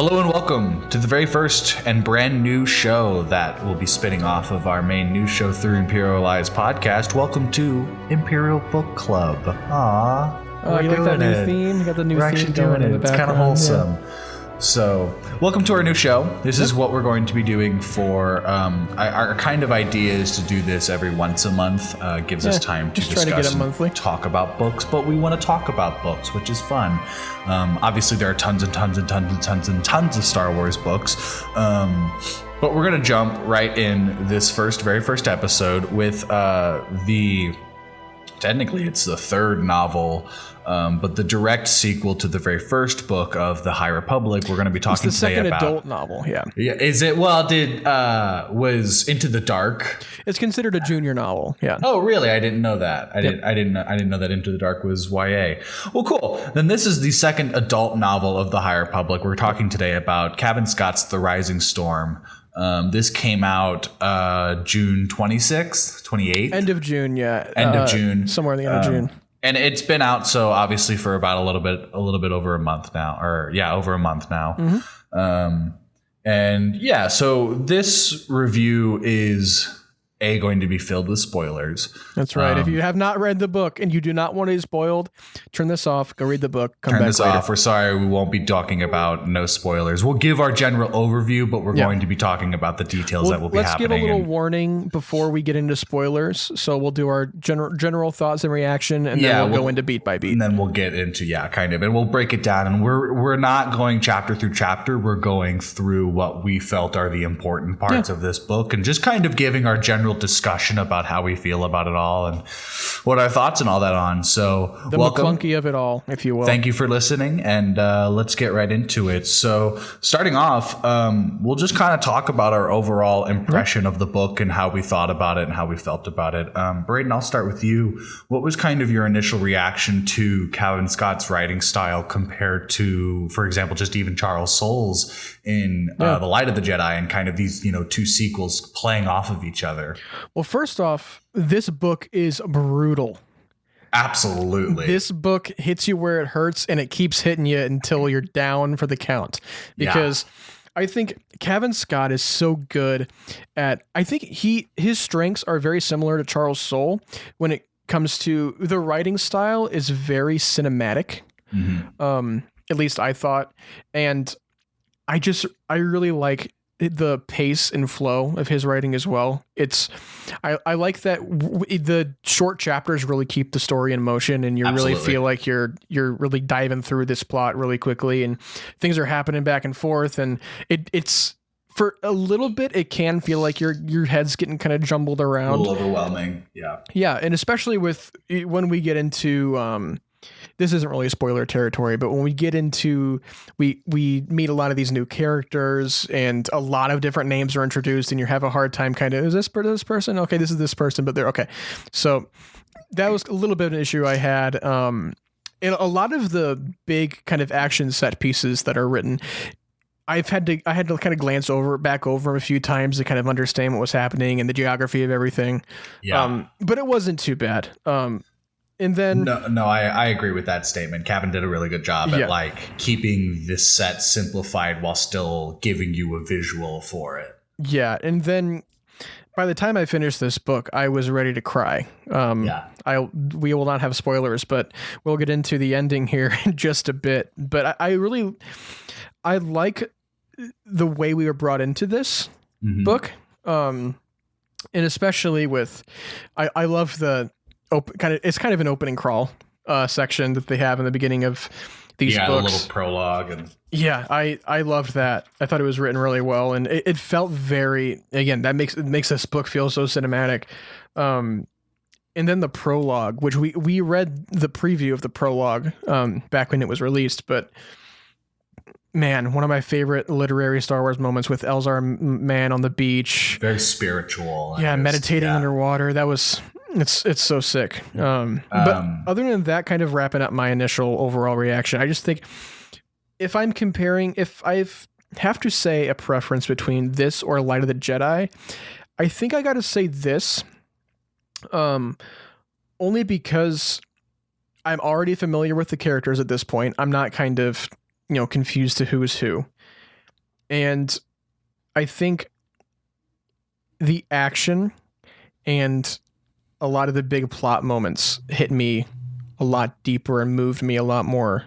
Hello and welcome to the very first and brand new show that will be spinning off of our main news show through Imperial podcast. Welcome to Imperial Book Club. Aww. Oh, you like that new theme? You got the new We're theme actually going doing in it. the It's kind of background. wholesome. So, welcome to our new show. This is what we're going to be doing for our kind of idea is to do this every once a month. Gives us time to just try to discuss get it monthly. and talk about books, but we want to talk about books, which is fun. Obviously, there are tons and tons and tons and tons and tons of Star Wars books. But we're going to jump right in this very first episode with technically it's the third novel, but the direct sequel to the very first book of the High Republic. We're going to be talking It's the today second about adult novel, yeah. Yeah, is it? Well, was Into the Dark? It's considered a junior novel, yeah. Oh, really? I didn't know that. I didn't know that Into the Dark was YA. Well, cool. Then this is the second adult novel of the High Republic. We're talking today about Cavan Scott's The Rising Storm. This came out June 26th, 28th. End of June, yeah. End of June. Somewhere in the end of June. And it's been out, so obviously for about a little bit over a month now, over a month now. Mm-hmm. So this review is going to be filled with spoilers. That's right. If you have not read the book and you do not want to be spoiled, turn this off, go read the book, come Turn back this later. off. We're sorry, we won't be talking about no spoilers. We'll give our general overview, but we're going to be talking about the details that will be Let's happening. give a little warning before we get into spoilers. So we'll do our general thoughts and reaction, and then we'll go into beat by beat. And then we'll get into, and we'll break it down. And we're not going chapter through chapter. We're going through what we felt are the important parts of this book and just kind of giving our general discussion about how we feel about it all and what our thoughts and all that on. So the welcome. McClunky of it all, if you will. Thank you for listening, and let's get right into it. So starting off, we'll just kind of talk about our overall impression of the book and how we thought about it and how we felt about it. Braydon, I'll start with you. What was kind of your initial reaction to Cavan Scott's writing style compared to, for example, just even Charles Soule's in The Light of the Jedi and kind of these, two sequels playing off of each other? Well, first off, this book is brutal. Absolutely. This book hits you where it hurts, and it keeps hitting you until you're down for the count. Because I think Cavan Scott is so good at, I think his strengths are very similar to Charles Soule when it comes to the writing style is very cinematic. At least I thought. And I really like the pace and flow of his writing as well. I like that the short chapters really keep the story in motion, and you really feel like you're really diving through this plot really quickly, and things are happening back and forth, and it's for a little bit it can feel like your head's getting kind of jumbled around, a little overwhelming. Yeah, and especially when we get into this isn't really a spoiler territory, but when we get into, we meet a lot of these new characters and a lot of different names are introduced, and you have a hard time kind of, is this person? Okay, this is this person, but they're okay. So that was a little bit of an issue I had. And a lot of the big kind of action set pieces that are written, I had to kind of glance back over them a few times to kind of understand what was happening and the geography of everything. Yeah. But it wasn't too bad. And then I agree with that statement. Cavan did a really good job at keeping this set simplified while still giving you a visual for it. Yeah, and then by the time I finished this book, I was ready to cry. We will not have spoilers, but we'll get into the ending here in just a bit. But I like the way we were brought into this book, and especially with I love the. It's kind of an opening crawl section that they have in the beginning of these books. A little prologue. I loved that. I thought it was written really well, and it felt very, again, that makes this book feel so cinematic. And then the prologue, which we read the preview of the prologue back when it was released, but man, one of my favorite literary Star Wars moments with Elzar Man on the beach. Very spiritual. Meditating underwater. That was... It's so sick. But other than that, kind of wrapping up my initial overall reaction, I just think if I have to say a preference between this or Light of the Jedi, I think I got to say this, only because I'm already familiar with the characters at this point. I'm not kind of, confused to who is who. And I think the action and a lot of the big plot moments hit me a lot deeper and moved me a lot more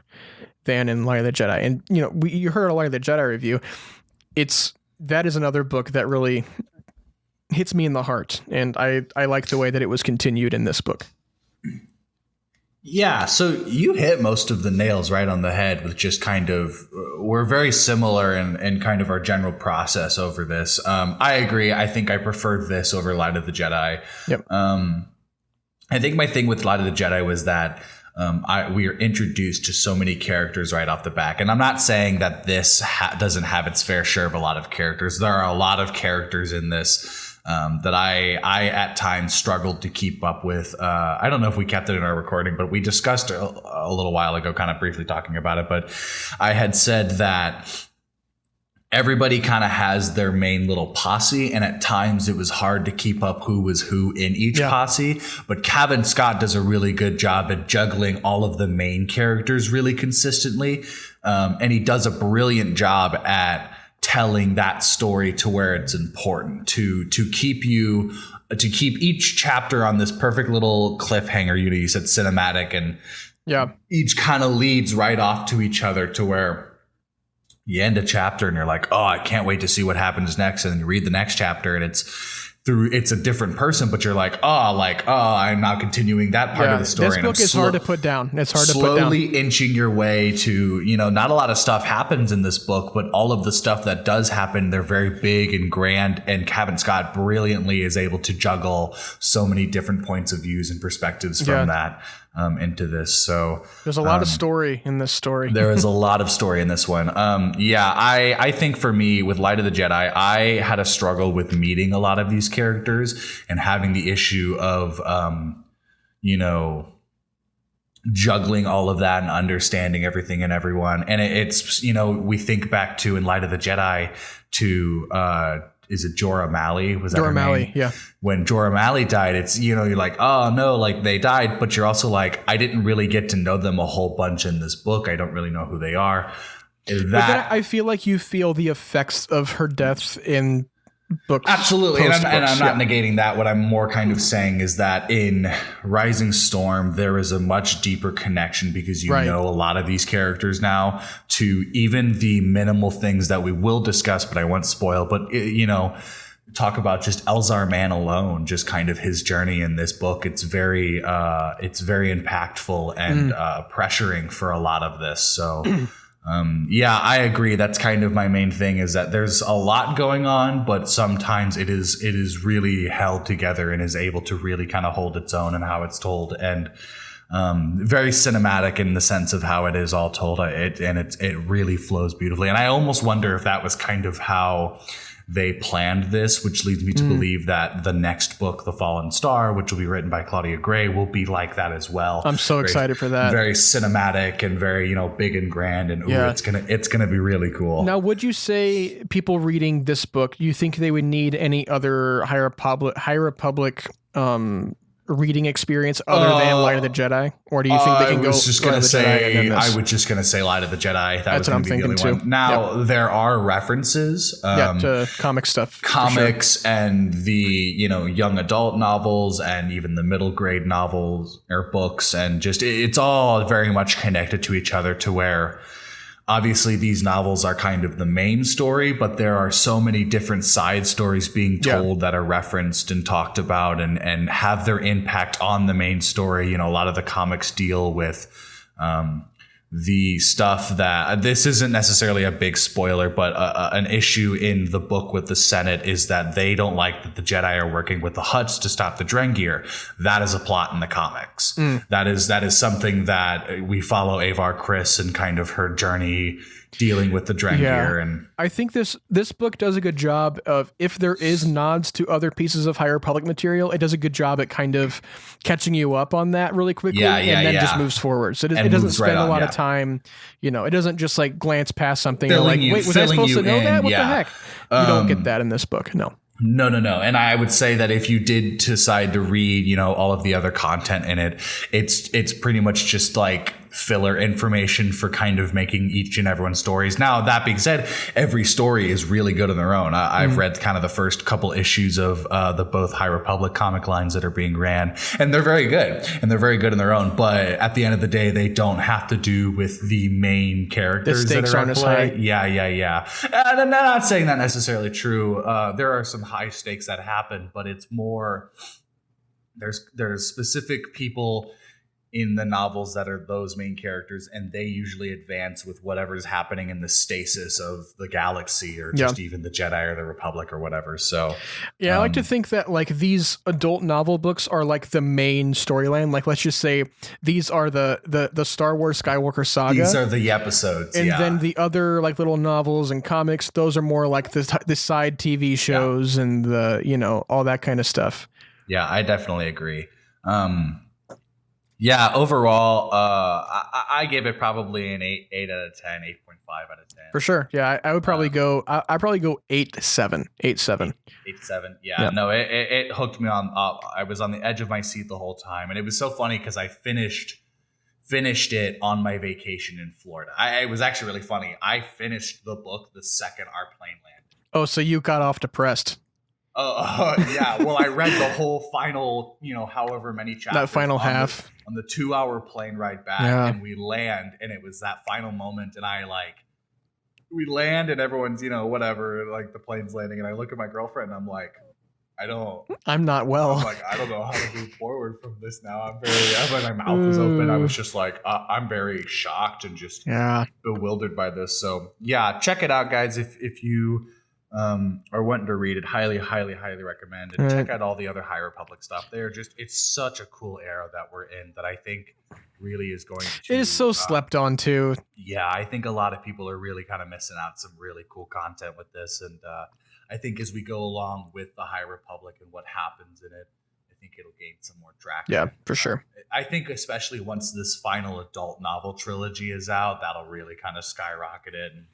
than in Light of the Jedi. And, you know, you heard a Light of the Jedi review. That is another book that really hits me in the heart. And I like the way that it was continued in this book. Yeah, so you hit most of the nails right on the head with just kind of, we're very similar in kind of our general process over this. I agree. I think I preferred this over Light of the Jedi. Yep. I think my thing with Light of the Jedi was that we are introduced to so many characters right off the back. And I'm not saying that this doesn't have its fair share of a lot of characters. There are a lot of characters in this that I at times struggled to keep up with. I don't know if we kept it in our recording, but we discussed a little while ago, kind of briefly talking about it. But I had said that everybody kind of has their main little posse, and at times it was hard to keep up who was who in each posse. But Cavan Scott does a really good job at juggling all of the main characters really consistently. And he does a brilliant job at telling that story to where it's important to keep each chapter on this perfect little cliffhanger. You said cinematic, and each kind of leads right off to each other to where you end a chapter and you're like, oh, I can't wait to see what happens next. And then you read the next chapter and it's a different person, but you're like, I'm now continuing that part of the story. This book is hard to put down. It's hard to put down. Slowly inching your way to, not a lot of stuff happens in this book, but all of the stuff that does happen, they're very big and grand. And Cavan Scott brilliantly is able to juggle so many different points of views and perspectives from that into this. So there's a lot of story in this story. There is a lot of story in this one. I think for me with Light of the Jedi, I had a struggle with meeting a lot of these characters and having the issue of, juggling all of that and understanding everything and everyone. And it's, we think back to in Light of the Jedi to, is it Jorah Malley? Was that Jorah her Malley? name? Yeah. When Jorah Malley died, it's, you're like, oh no, like they died, but you're also like, I didn't really get to know them a whole bunch in this book. I don't really know who they are. But then I feel like you feel the effects of her death in books. Absolutely. And I'm not negating that. What I'm more kind of saying is that in Rising Storm, there is a much deeper connection because you know a lot of these characters now to even the minimal things that we will discuss, but I won't spoil. But, talk about just Elzar Mann alone, just kind of his journey in this book. It's very impactful and pressuring for a lot of this. So I agree. That's kind of my main thing is that there's a lot going on, but sometimes it is really held together and is able to really kind of hold its own and how it's told, and very cinematic in the sense of how it is all told. It really flows beautifully. And I almost wonder if that was kind of how they planned this, which leads me to believe that the next book, The Fallen Star, which will be written by Claudia Gray, will be like that as well. I'm so excited for that. Very cinematic and very, big and grand, and it's gonna be really cool. Now, would you say people reading this book, you think they would need any other High Republic reading experience other than Light of the Jedi, or do you think they can go? I was just gonna say Light of the Jedi. That's what I'm thinking too. Now there are references, to comic stuff, and the young adult novels, and even the middle grade novels or books, and just it's all very much connected to each other. To where obviously these novels are kind of the main story, but there are so many different side stories being told that are referenced and talked about and have their impact on the main story. A lot of the comics deal with the stuff that this isn't necessarily a big spoiler, but an issue in the book with the Senate is that they don't like that the Jedi are working with the Hutts to stop the Drengir. That is a plot in the comics. That is something that we follow Avar Kriss and kind of her journey dealing with the Drengir. And I think this book does a good job of, if there is nods to other pieces of High Republic material, it does a good job at kind of catching you up on that really quickly and then just moves forward. So it doesn't spend a lot of time, it doesn't just like glance past something and like, wait, was I supposed to know that? What the heck? You don't get that in this book. No. No. And I would say that if you did decide to read, all of the other content in it, it's pretty much just like filler information for kind of making each and everyone's stories. Now, that being said, every story is really good on their own. I've read kind of the first couple issues of the both High Republic comic lines that are being ran, and they're very good, and they're very good in their own. But at the end of the day, they don't have to do with the main characters. The stakes that are aren't at as play. high. Yeah. And I'm not saying that necessarily true. There are some high stakes that happen, but it's more there's specific people in the novels that are those main characters, and they usually advance with whatever's happening in the stasis of the galaxy, or just even the Jedi or the Republic or whatever. So I like to think that like these adult novel books are like the main storyline. Like, let's just say these are the Star Wars Skywalker saga. These are the episodes, and then the other like little novels and comics, those are more like the side TV shows and the all that kind of stuff. Yeah, I definitely agree. Overall, I give it probably an 8 out of 10, 8.5 out of 10. For sure. Yeah, I would probably go. I'd probably go 8.7. 8.7. 8.7. Yeah. No, it hooked me on. I was on the edge of my seat the whole time, and it was so funny because I finished it on my vacation in Florida. It was actually really funny. I finished the book the second our plane landed. Oh, so you got off depressed. Yeah. Well, I read the whole final, however many chapters. That final half. On the 2-hour plane ride back, and we land, and it was that final moment, and we land, and everyone's, whatever, like the plane's landing, and I look at my girlfriend, and I'm like, I'm not well. I'm like, I don't know how to move forward from this now. My mouth was open. I was just like, I'm very shocked and just bewildered by this. So yeah, check it out, guys. If you are wanting to read it, highly recommend. And check out all the other High Republic stuff. It's such a cool era that we're in that I think really is going to. It is so slept on too. Yeah, I think a lot of people are really kind of missing out some really cool content with this, and I think as we go along with the High Republic and what happens in it, I think it'll gain some more traction. Yeah, for sure. I think especially once this final adult novel trilogy is out, that'll really kind of skyrocket it and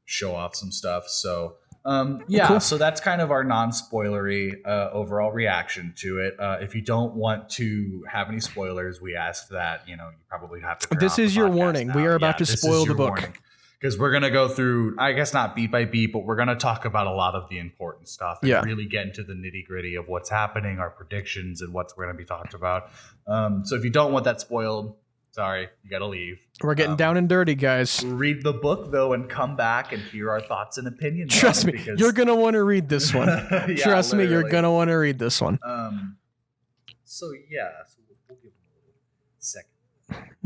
show off some stuff. So. Cool. So that's kind of our non-spoilery overall reaction to it. If you don't want to have any spoilers, we ask that you probably have to. This is your warning. Now. We are about to spoil the book because we're going to go through, I guess not beat by beat, but we're going to talk about a lot of the important stuff and really get into the nitty-gritty of what's happening, our predictions, and what's going to be talked about. So if you don't want that spoiled, sorry, you got to leave. We're getting down and dirty, guys. Read the book, though, and come back and hear our thoughts and opinions. Trust me, you're going to want to read this one. Trust me, you're going to want to read this one. So we'll give them a second.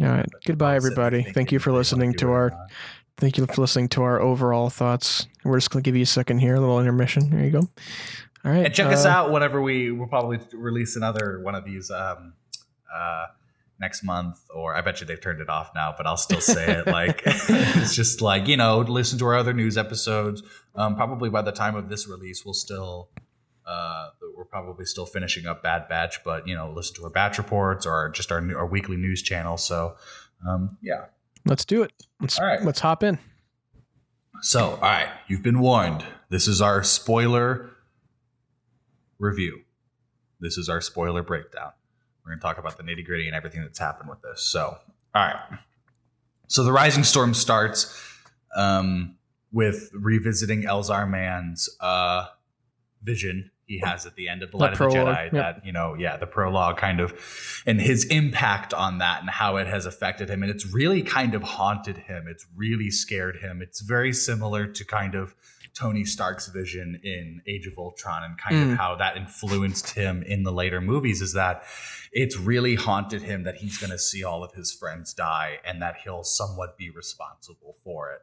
All right. Goodbye, everybody. Thank you for listening to our overall thoughts. We're just going to give you a second here, a little intermission. There you go. All right. And check us out whenever we'll probably release another one of these next month, or I bet you they've turned it off now, but I'll still say it. Like, it's just like, listen to our other news episodes. Probably by the time of this release, we're probably still finishing up Bad Batch, but listen to our batch reports or just our weekly news channel. So, let's do it. Let's hop in. So, all right, you've been warned. This is our spoiler review. This is our spoiler breakdown. We're going to talk about the nitty gritty and everything that's happened with this. So, all right. So the Rising Storm starts with revisiting Elzar Mann's vision he has at the end of The Light of the Jedi. That, the prologue kind of, and his impact on that and how it has affected him. And it's really kind of haunted him. It's really scared him. It's very similar to kind of Tony Stark's vision in Age of Ultron, and kind of how that influenced him in the later movies, is that it's really haunted him that he's going to see all of his friends die and that he'll somewhat be responsible for it.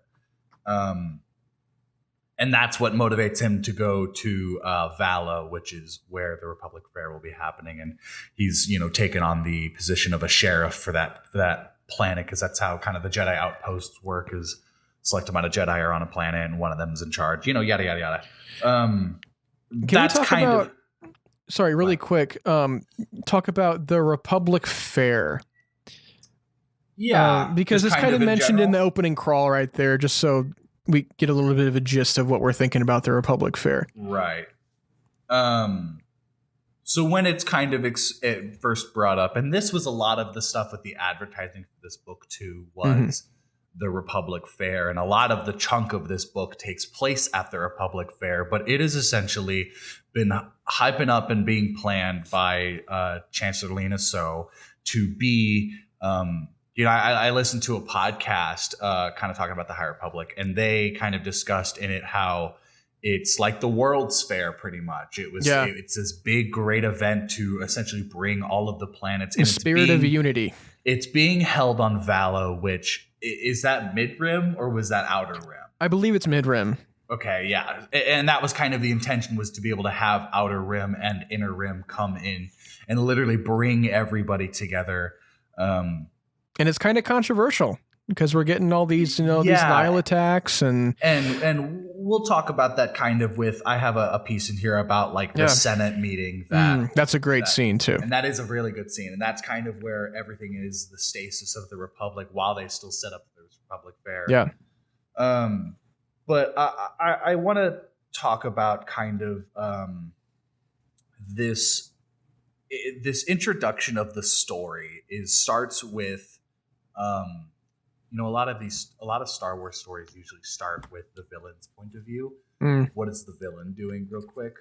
And that's what motivates him to go to Vala, which is where the Republic Fair will be happening. And he's, taken on the position of a sheriff for that planet, because that's how kind of the Jedi outposts work, is select amount of Jedi are on a planet and one of them is in charge, yada, yada, yada. Can that's we talk kind about, of... Sorry, really quick. Talk about the Republic Fair. Yeah. Because it's kind of mentioned in the opening crawl right there, just so we get a little bit of a gist of what we're thinking about the Republic Fair. Right. So when it's kind of it first brought up, and this was a lot of the stuff with the advertising for this book too, was the Republic Fair, and a lot of the chunk of this book takes place at the Republic Fair, but it has essentially been hyping up and being planned by Chancellor Lena So to be, I listened to a podcast kind of talking about the High Republic, and they kind of discussed in it how it's like the World's Fair pretty much. It's this big, great event to essentially bring all of the planets in. The spirit of unity. It's being held on Valo, which is that mid-rim or was that outer rim? I believe it's mid-rim. Okay, yeah. And that was kind of the intention, was to be able to have outer rim and inner rim come in and literally bring everybody together. And it's kind of controversial because we're getting all these, these Nile attacks and we'll talk about that kind of with, I have a piece in here about like the Senate meeting. That's a great scene too. And that is a really good scene. And that's kind of where everything is, the stasis of the Republic while they still set up the Republic Fair. Yeah. But I want to talk about kind of this introduction of the story starts with a lot of Star Wars stories usually start with the villain's point of view. What is the villain doing, real quick?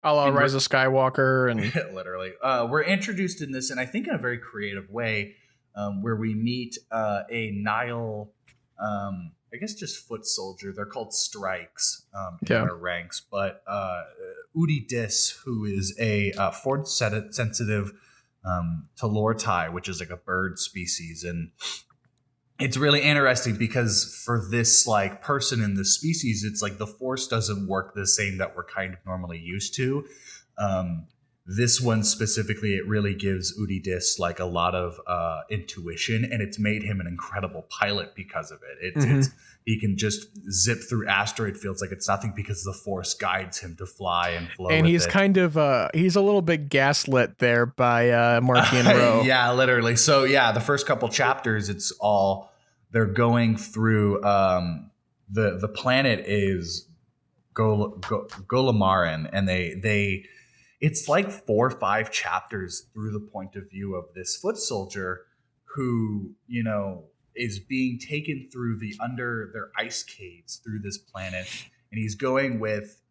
A la Rise of Skywalker and literally, we're introduced in this, and I think in a very creative way, where we meet a Nile, I guess just foot soldier. They're called strikes in our ranks, but Udi Dis, who is a force sensitive Talortai, which is like a bird species, and it's really interesting because for this like person in this species, it's like the force doesn't work the same that we're kind of normally used to. This one specifically, it really gives Udi Dis like a lot of intuition, and it's made him an incredible pilot because of it. It's he can just zip through asteroid fields like it's nothing because the force guides him to fly and flow. And he's kind of he's a little bit gaslit there by Marky and Rowe. Yeah, literally. So yeah, the first couple chapters, it's all they're going through. The planet is Golamaran, and they it's like 4 or 5 chapters through the point of view of this foot soldier who, is being taken through under their ice caves through this planet. And he's going with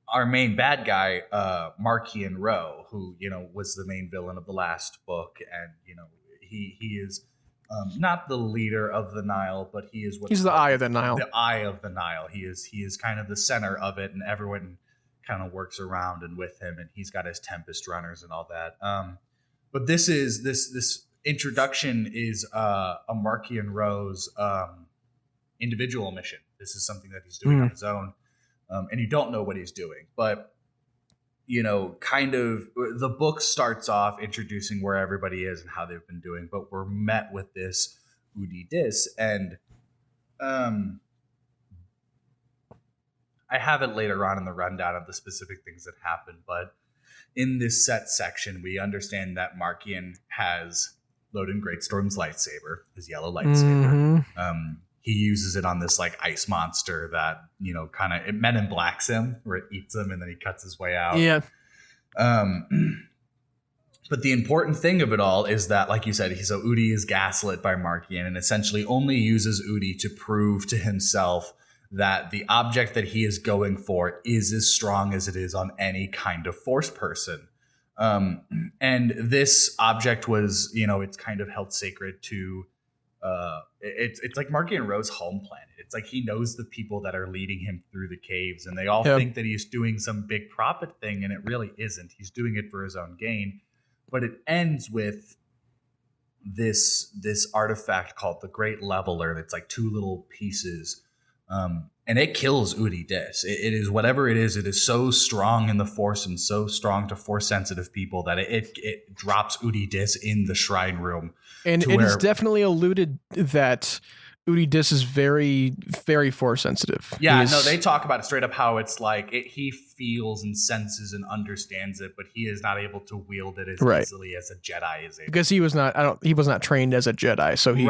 our main bad guy, Marky and Rowe, who, was the main villain of the last book. And, he is not the leader of the Nile, but he is he's the eye of the Nile. The eye of the Nile. He is kind of the center of it, and everyone kind of works around and with him, and he's got his Tempest runners and all that. But this introduction is a Marky and Rowe's individual mission. This is something that he's doing on his own, and you don't know what he's doing. But kind of the book starts off introducing where everybody is and how they've been doing, but we're met with this Udi Dis, and I have it later on in the rundown of the specific things that happen, but in this set section, we understand that Markian has Loden Greatstorm's lightsaber, his yellow lightsaber. He uses it on this like ice monster that, kind of it Men in Blacks him, where it eats him and then he cuts his way out. Yeah. But the important thing of it all is that, like you said, Udi is gaslit by Markian and essentially only uses Udi to prove to himself that the object that he is going for is as strong as it is on any kind of force person. And this object was, it's kind of held sacred to, it's like Marky and Rowe's home planet. It's like he knows the people that are leading him through the caves, and they all think that he's doing some big profit thing, and it really isn't. He's doing it for his own gain. But it ends with this artifact called the Great Leveler. That's like 2 little pieces. And it kills Udi Dis. It is whatever it is so strong in the force and so strong to force sensitive people that it drops Udi Dis in the shrine room. And it is definitely alluded that Udi Dis is very, very force sensitive. Yeah, no, they talk about it straight up how it's like he feels and senses and understands it, but he is not able to wield it as easily as a Jedi is able. Because he was not trained as a Jedi, so he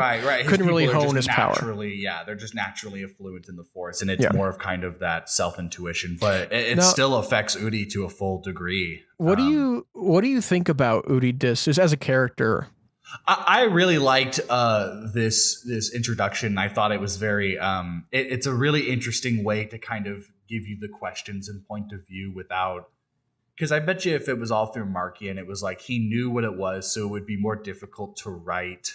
couldn't really hone his power. Yeah, they're just naturally affluent in the Force, and it's more of kind of that self-intuition, but it still affects Udi to a full degree. What do you think about Udi Dis just as a character? I really liked this introduction. I thought it was very it's a really interesting way to kind of give you the questions and point of view without, because I bet you if it was all through Markian, it was like he knew what it was, so it would be more difficult to write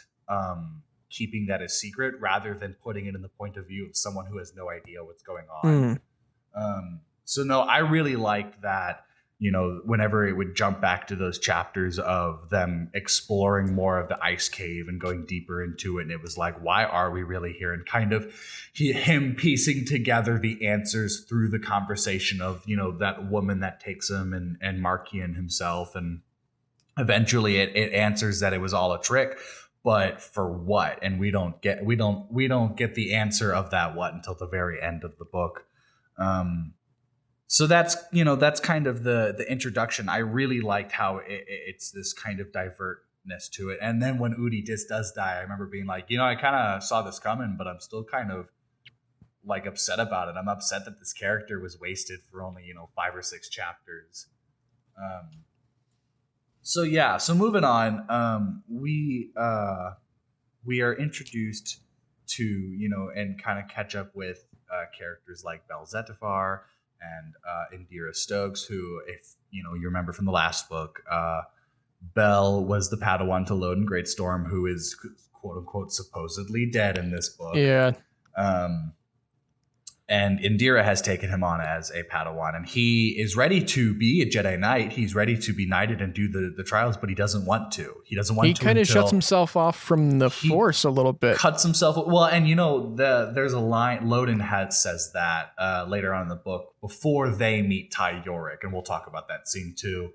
keeping that a secret rather than putting it in the point of view of someone who has no idea what's going on. So no, I really liked that. You know, whenever it would jump back to those chapters of them exploring more of the ice cave and going deeper into it. And it was like, why are we really here? And kind of him piecing together the answers through the conversation of, you know, that woman that takes him and Markian himself. And eventually it answers that it was all a trick, but for what? And we don't get the answer of that what until the very end of the book. So that's kind of the introduction. I really liked how it's this kind of divertness to it. And then when Udi Dis does die, I remember being like, I kind of saw this coming, but I'm still kind of like upset about it. I'm upset that this character was wasted for only, 5 or 6 chapters. So moving on, we are introduced to, and kind of catch up with characters like Bel Zettifar and Indira Stokes, who, if you remember from the last book, Bel was the Padawan to Loden Greatstorm, who is quote unquote supposedly dead in this book. Yeah. And Indira has taken him on as a Padawan, and he is ready to be a Jedi Knight. He's ready to be knighted and do the trials, but he doesn't want to. He kind of shuts himself off from the Force a little bit. Cuts himself. Well, and there's a line Loden says that later on in the book before they meet Ty Yorick, and we'll talk about that scene too.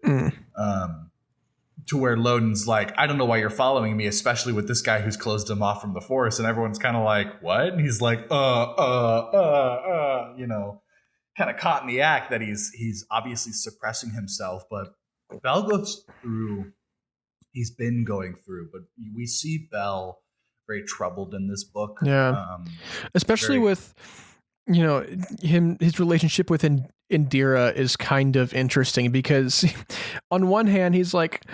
To where Loden's like, I don't know why you're following me, especially with this guy who's closed him off from the Force, and everyone's kind of like, what? And he's like, kind of caught in the act that he's obviously suppressing himself. But Bel goes through, he's been going through, but we see Bel very troubled in this book. Yeah, especially with his relationship with Indira is kind of interesting because on one hand he's like,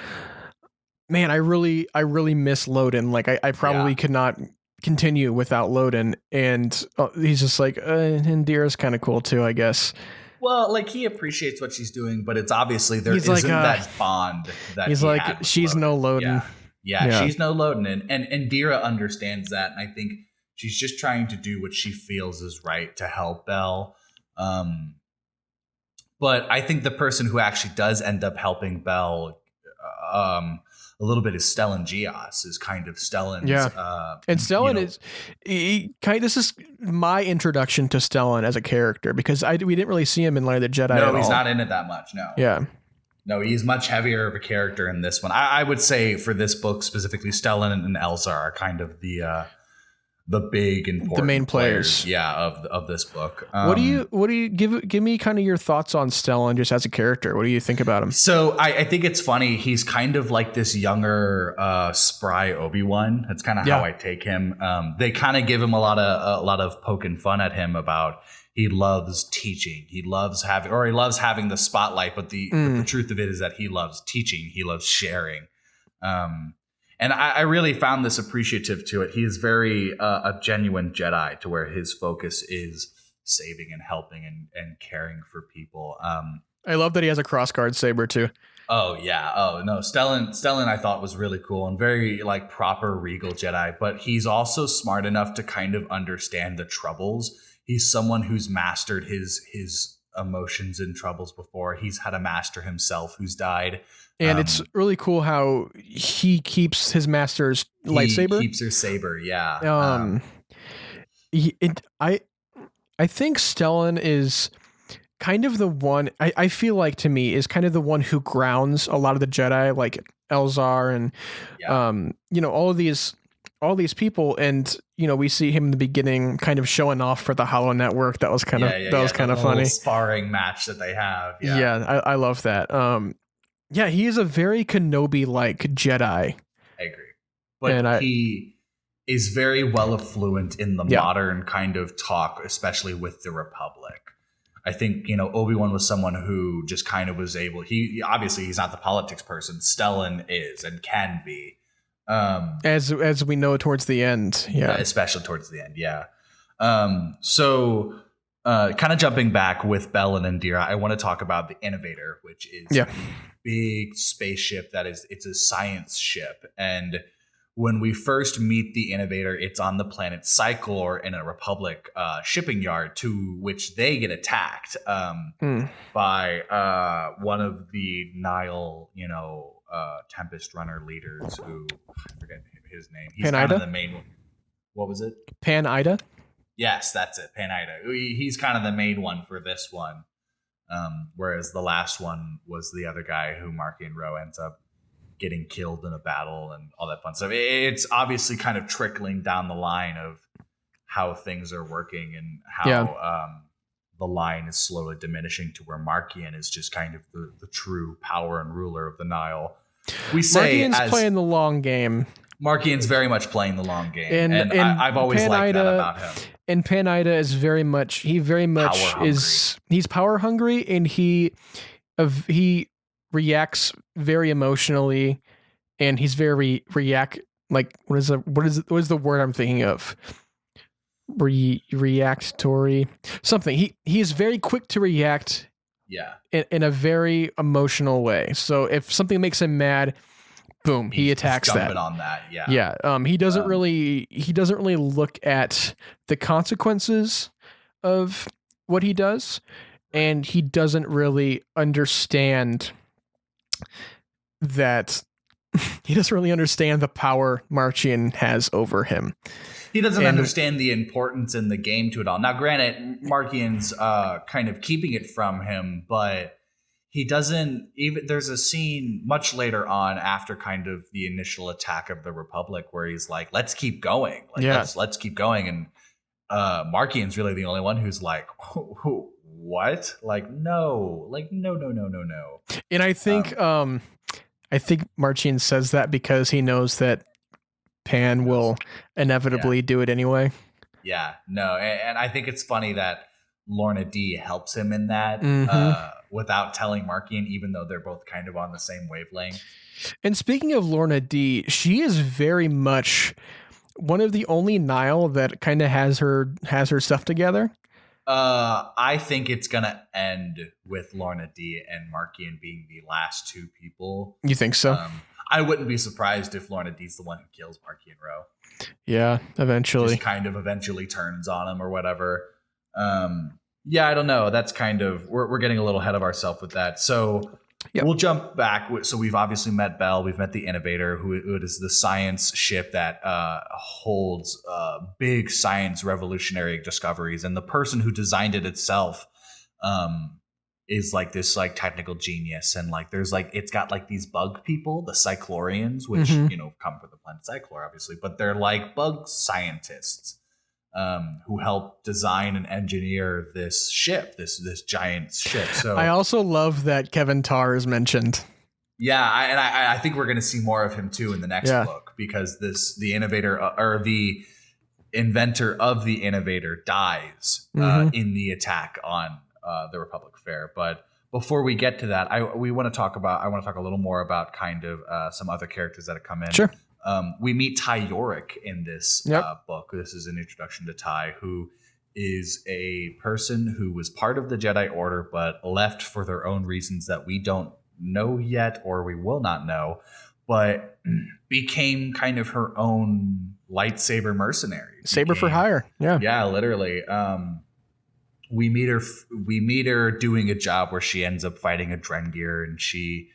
man, I really miss Loden. Like I probably could not continue without Loden, and he's just like, Indira's kind of cool too, I guess. Well, like he appreciates what she's doing, but it's obviously there isn't that bond that he's like, she's Loden. No Loden. Yeah, she's no Loden, and Indira understands that, and I think she's just trying to do what she feels is right to help Bel. But I think the person who actually does end up helping Bel a little bit is Stellan Gios, is kind of Stellan's. Yeah. And Stellan this is my introduction to Stellan as a character, because we didn't really see him in Light of the Jedi at all. No, he's not in it that much, no. Yeah. No, he's much heavier of a character in this one. I would say for this book specifically, Stellan and Elzar are kind of the big important the main players of this book. What do you give me kind of your thoughts on Stellan just as a character? What do you think about him? So I think it's funny. He's kind of like this younger spry Obi-Wan. That's kind of how I take him. They kind of give him a lot of poking fun at him about he loves teaching. He loves having the spotlight, but the truth of it is that he loves teaching. He loves sharing. And I really found this appreciative to it. He is very a genuine Jedi, to where his focus is saving and helping and caring for people. I love that he has a crossguard saber too. Oh yeah. Oh no, Stellan I thought was really cool and very like proper regal Jedi. But he's also smart enough to kind of understand the troubles. He's someone who's mastered his emotions and troubles before. He's had a master himself who's died. And it's really cool how he keeps his master's lightsaber. He keeps her saber, yeah. I think Stellan is kind of the one, I feel like to me, is kind of the one who grounds a lot of the Jedi, like Elzar and all of these all these people, and we see him in the beginning kind of showing off for the Hollow Network. That was kind of kind of funny sparring match that they have. I love that. He is a very Kenobi-like Jedi. I agree, but he is very well affluent in the modern kind of talk, especially with the Republic. I think, Obi-Wan was someone who just kind of was able, he obviously he's not the politics person. Stellan is and can be. As we know towards the end. Yeah. Especially towards the end. Yeah. So kind of jumping back with Bell and Indira, I want to talk about the Innovator, which is a big spaceship it's a science ship. And when we first meet the Innovator, it's on the planet Cyclor in a Republic shipping yard, to which they get attacked by one of the Nile, Tempest Runner leaders, who I forget his name. He's kind of the main one. What was it? Pan Ida? Yes, that's it. Pan Ida. He's kind of the main one for this one. Whereas the last one was the other guy who Marky and Ro ends up getting killed in a battle and all that fun stuff. It's obviously kind of trickling down the line of how things are working and how the line is slowly diminishing to where Markian is just kind of the true power and ruler of the Nile. We say Markian's playing the long game. Markian's very much playing the long game, and I've always liked that about him. And Pan Ida is very much he's power hungry, and he reacts very emotionally, and he's very what is the word I'm thinking of? Reactory something. He is very quick to react. Yeah. In a very emotional way. So if something makes him mad, boom, he attacks jumping that. on that. Yeah. Yeah. He doesn't really look at the consequences of what he does, and he doesn't really understand that he doesn't really understand the power Marchian has over him. He doesn't understand the importance in the game to it all. Now, granted, Markian's kind of keeping it from him, but he doesn't even. There's a scene much later on after kind of the initial attack of the Republic where he's like, "Let's keep going. Let's keep going." And Markian's really the only one who's like, "What? No. And I think Marchian says that because he knows that Pan will inevitably do it anyway. Yeah, no, and I think it's funny that Lorna D helps him in that without telling Markian, even though they're both kind of on the same wavelength. And speaking of Lorna D, she is very much one of the only Nile that kind of has her stuff together. I think it's gonna end with Lorna D and Markian being the last two people. You think so? I wouldn't be surprised if Lorna D's the one who kills Marky and Ro. Yeah, eventually. Just kind of eventually turns on him or whatever. Yeah, I don't know. That's kind of we're getting a little ahead of ourselves with that. So we'll jump back. So we've obviously met Bell. We've met the Innovator, who is the science ship that holds big science revolutionary discoveries, and the person who designed it itself is like this technical genius, and there's it's got these bug people, the Cyclorians, which come from the planet Cyclor, obviously, but they're bug scientists who help design and engineer this ship, this giant ship. So I also love that Kevin Tarr is mentioned. Yeah, and I think we're going to see more of him too in the next book, because the Innovator or the inventor of the Innovator dies in the attack on the Republic Fair. But before we get to that, I want to talk a little more about kind of some other characters that have come in. Sure. We meet Ty Yorick in this book. This is an introduction to Ty, who is a person who was part of the Jedi Order but left for their own reasons that we don't know yet, or we will not know, but became kind of her own lightsaber mercenary. Saber for hire. Yeah, literally. We meet her doing a job where she ends up fighting a Drengir, and she,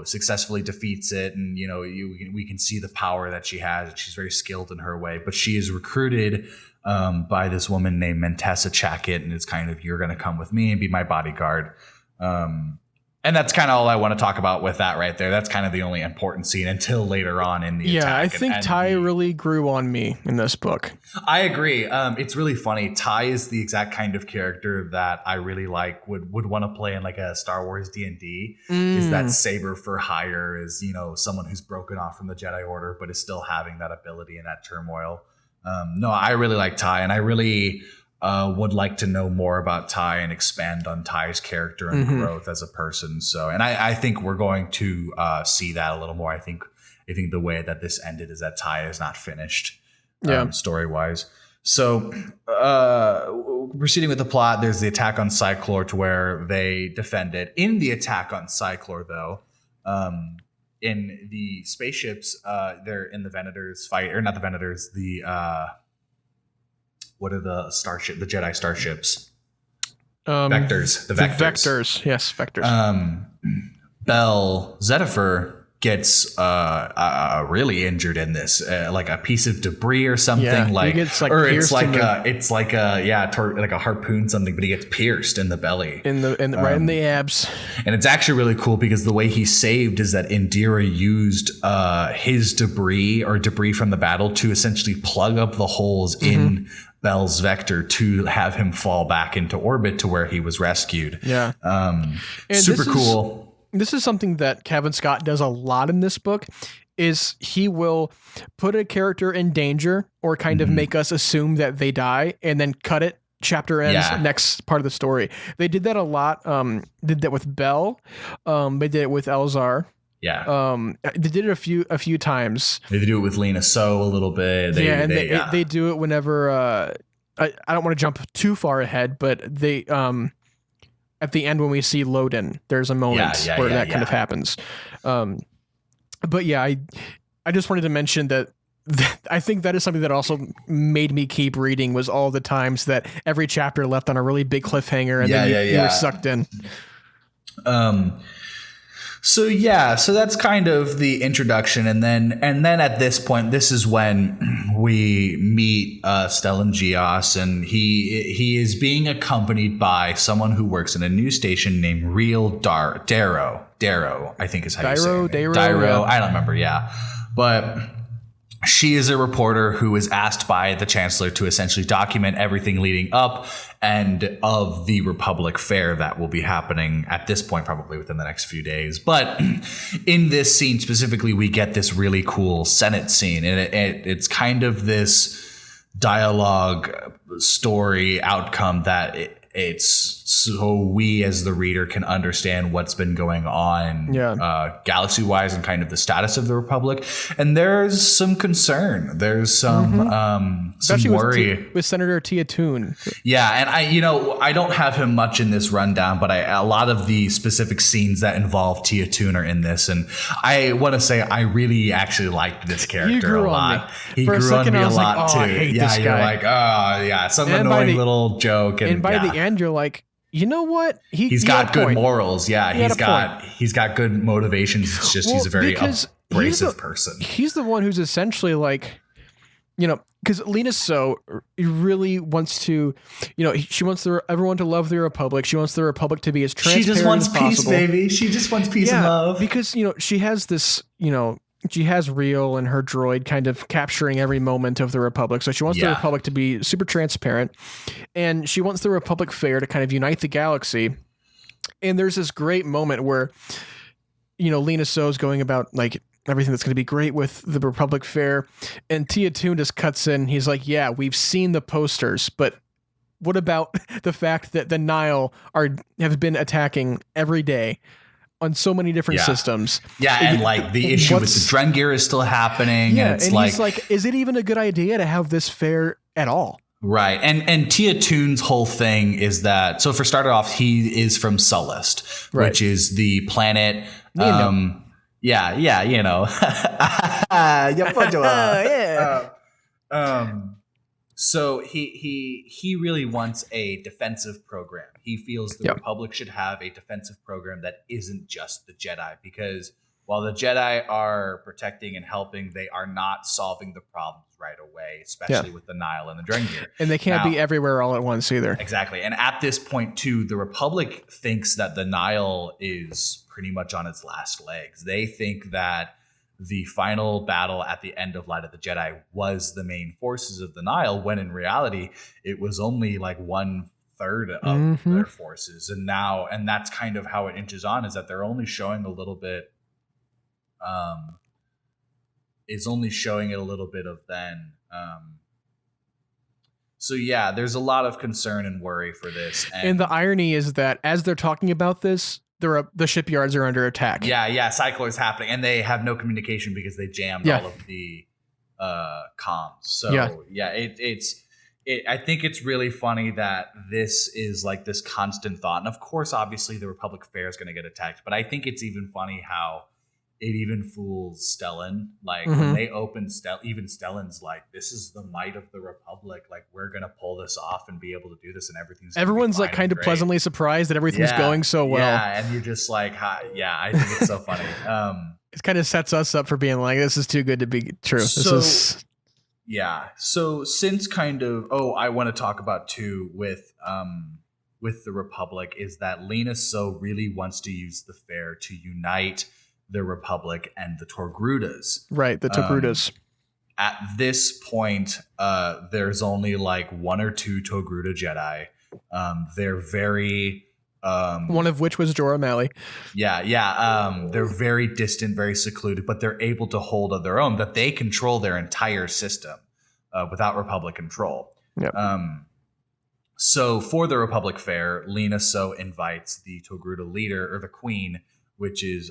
successfully defeats it. And, we can see the power that she has, and she's very skilled in her way. But she is recruited by this woman named Mentessa Chackett, and it's kind of, you're going to come with me and be my bodyguard. And that's kind of all I want to talk about with that right there. That's kind of the only important scene until later on in the attack. I think Ty really grew on me in this book. I agree. It's really funny. Ty is the exact kind of character that I really like. Would want to play in like a Star Wars D&D. Is that saber for hire? Is someone who's broken off from the Jedi Order but is still having that ability and that turmoil. No, I really like Ty, and I really would like to know more about Ty and expand on Ty's character and growth as a person. So, and I think we're going to see that a little more. I think the way that this ended is that Ty is not finished, story wise. So, proceeding with the plot, there's the attack on Cyclor to where they defend it. In the attack on Cyclor, though, in the spaceships, they're in the Venators fight, or not the Venators, the what are the Jedi starships? Vectors. The Vectors. Yes, Vectors. Bell Zedifer gets really injured in this, like a piece of debris or something. He gets it's like a harpoon something, but he gets pierced in the belly, right in the abs. And it's actually really cool because the way he's saved is that Indira used his debris from the battle to essentially plug up the holes in Bell's vector to have him fall back into orbit to where he was rescued. Yeah. Super cool. This is something that Cavan Scott does a lot in this book, is he will put a character in danger or kind of make us assume that they die and then cut it. Chapter ends, next part of the story. They did that a lot. Did that with Bell. They did it with Elzar. Yeah. They did it a few times. They do it with Lena So a little bit. They do it whenever I don't want to jump too far ahead, but they at the end when we see Loden, there's a moment where that kind of happens. But yeah, I just wanted to mention that I think that is something that also made me keep reading, was all the times that every chapter left on a really big cliffhanger and then you were sucked in. So that's kind of the introduction, and then at this point, this is when we meet Stella and Gios, and he is being accompanied by someone who works in a news station named Real Darrow. Darrow, I think is how you say it. Darrow. I don't remember. Yeah, but she is a reporter who is asked by the Chancellor to essentially document everything leading up and of the Republic Fair that will be happening at this point, probably within the next few days. But in this scene specifically, we get this really cool Senate scene, and it's kind of this dialogue story outcome that it's so we as the reader can understand what's been going on galaxy wise and kind of the status of the Republic. And there's some concern. There's some worry with Senator Tia Toon. Yeah. And I don't have him much in this rundown, but a lot of the specific scenes that involve Tia Toon are in this. And I want to say I really actually liked this character a lot. He grew on me a lot too. I hate this guy. You're like, oh yeah, some annoying little joke. And by the end, you're like, you know what? He's got good morals. Yeah, he's got good motivations. It's just he's a very abrasive person. He's the one who's essentially like, because Lena So really wants to, she wants everyone to love the Republic. She wants the Republic to be as transparent as possible. She just wants peace, baby. She just wants peace and love. Because she has this, she has Real and her droid kind of capturing every moment of the Republic. So she wants the Republic to be super transparent, and she wants the Republic Fair to kind of unite the galaxy. And there's this great moment where, Lena So's going about like everything that's going to be great with the Republic Fair, and Tia Toon just cuts in. He's like, yeah, we've seen the posters, but what about the fact that the Nile have been attacking every day on so many different systems? Yeah, and like the issue with the Drengir is still happening. Yeah, and he's like, is it even a good idea to have this fair at all? Right. And Tia Toon's whole thing is that, so for starter off, he is from Sullust, which is the planet. So he really wants a defensive program. He feels the Republic should have a defensive program that isn't just the Jedi, because while the Jedi are protecting and helping, they are not solving the problems right away, especially with the Nile and the Drengir. And they can't be everywhere all at once either. Exactly. And at this point, too, the Republic thinks that the Nile is pretty much on its last legs. They think that the final battle at the end of Light of the Jedi was the main forces of the Nile, when in reality, it was only like 1/3 of their forces. And that's kind of how it inches on, is that they're only showing a little bit, of then. So yeah, there's a lot of concern and worry for this. And the irony is that as they're talking about this, the shipyards are under attack. Yeah, Cyclor is happening, and they have no communication because they jammed all of the comms. So I think it's really funny that this is like this constant thought. And of course, obviously, the Republic Fair is going to get attacked. But I think it's even funny how it even fools Stellan. Like when they open even Stellan's like, this is the might of the Republic. Like, we're gonna pull this off and be able to do this, and everyone's like kind of pleasantly surprised that everything's going so well. Yeah, and you're just like, I think it's so funny. It kind of sets us up for being like, this is too good to be true. So since kind of I want to talk about too with the Republic is that Lena So really wants to use the fair to unite the Republic and the Togrutas. Right, the Togrutas. At this point, there's only like 1 or 2 Togruta Jedi. They're very... one of which was Jorah Malley. They're very distant, very secluded, but they're able to hold on their own, that they control their entire system without Republic control. Yep. So for the Republic Fair, Lena So invites the Togruta leader, or the queen, which is...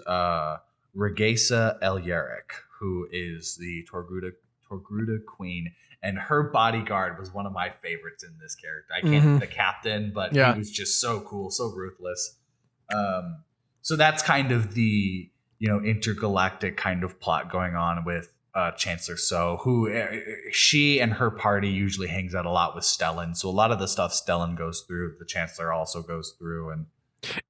Regesa El-Yarrick, who is the Togruta queen, and her bodyguard was one of my favorites in this character. I can't the captain, but he was just so cool, so ruthless. So that's kind of the intergalactic kind of plot going on with Chancellor So, who she and her party usually hangs out a lot with Stellan. So a lot of the stuff Stellan goes through, the Chancellor also goes through,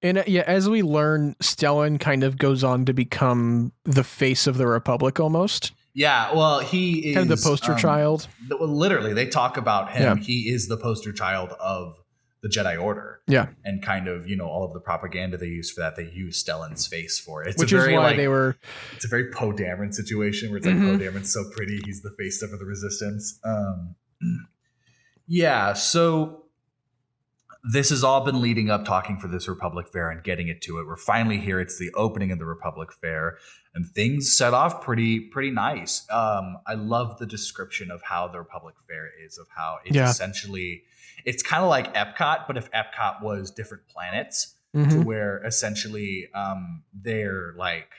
And as we learn, Stellan kind of goes on to become the face of the Republic almost. Yeah, well, he is kind of the poster child. Literally, they talk about him. Yeah. He is the poster child of the Jedi Order. Yeah, and kind of all of the propaganda they use for that, they use Stellan's face for it. Which is why they were. It's a very Poe Dameron situation where it's like Poe Dameron's so pretty, he's the face of the Resistance. So. This has all been leading up, talking for this Republic Fair and getting it to it. We're finally here. It's the opening of the Republic Fair, and things set off pretty nice. I love the description of how the Republic Fair is, of how it's essentially, it's kind of like Epcot, but if Epcot was different planets, to where essentially they're like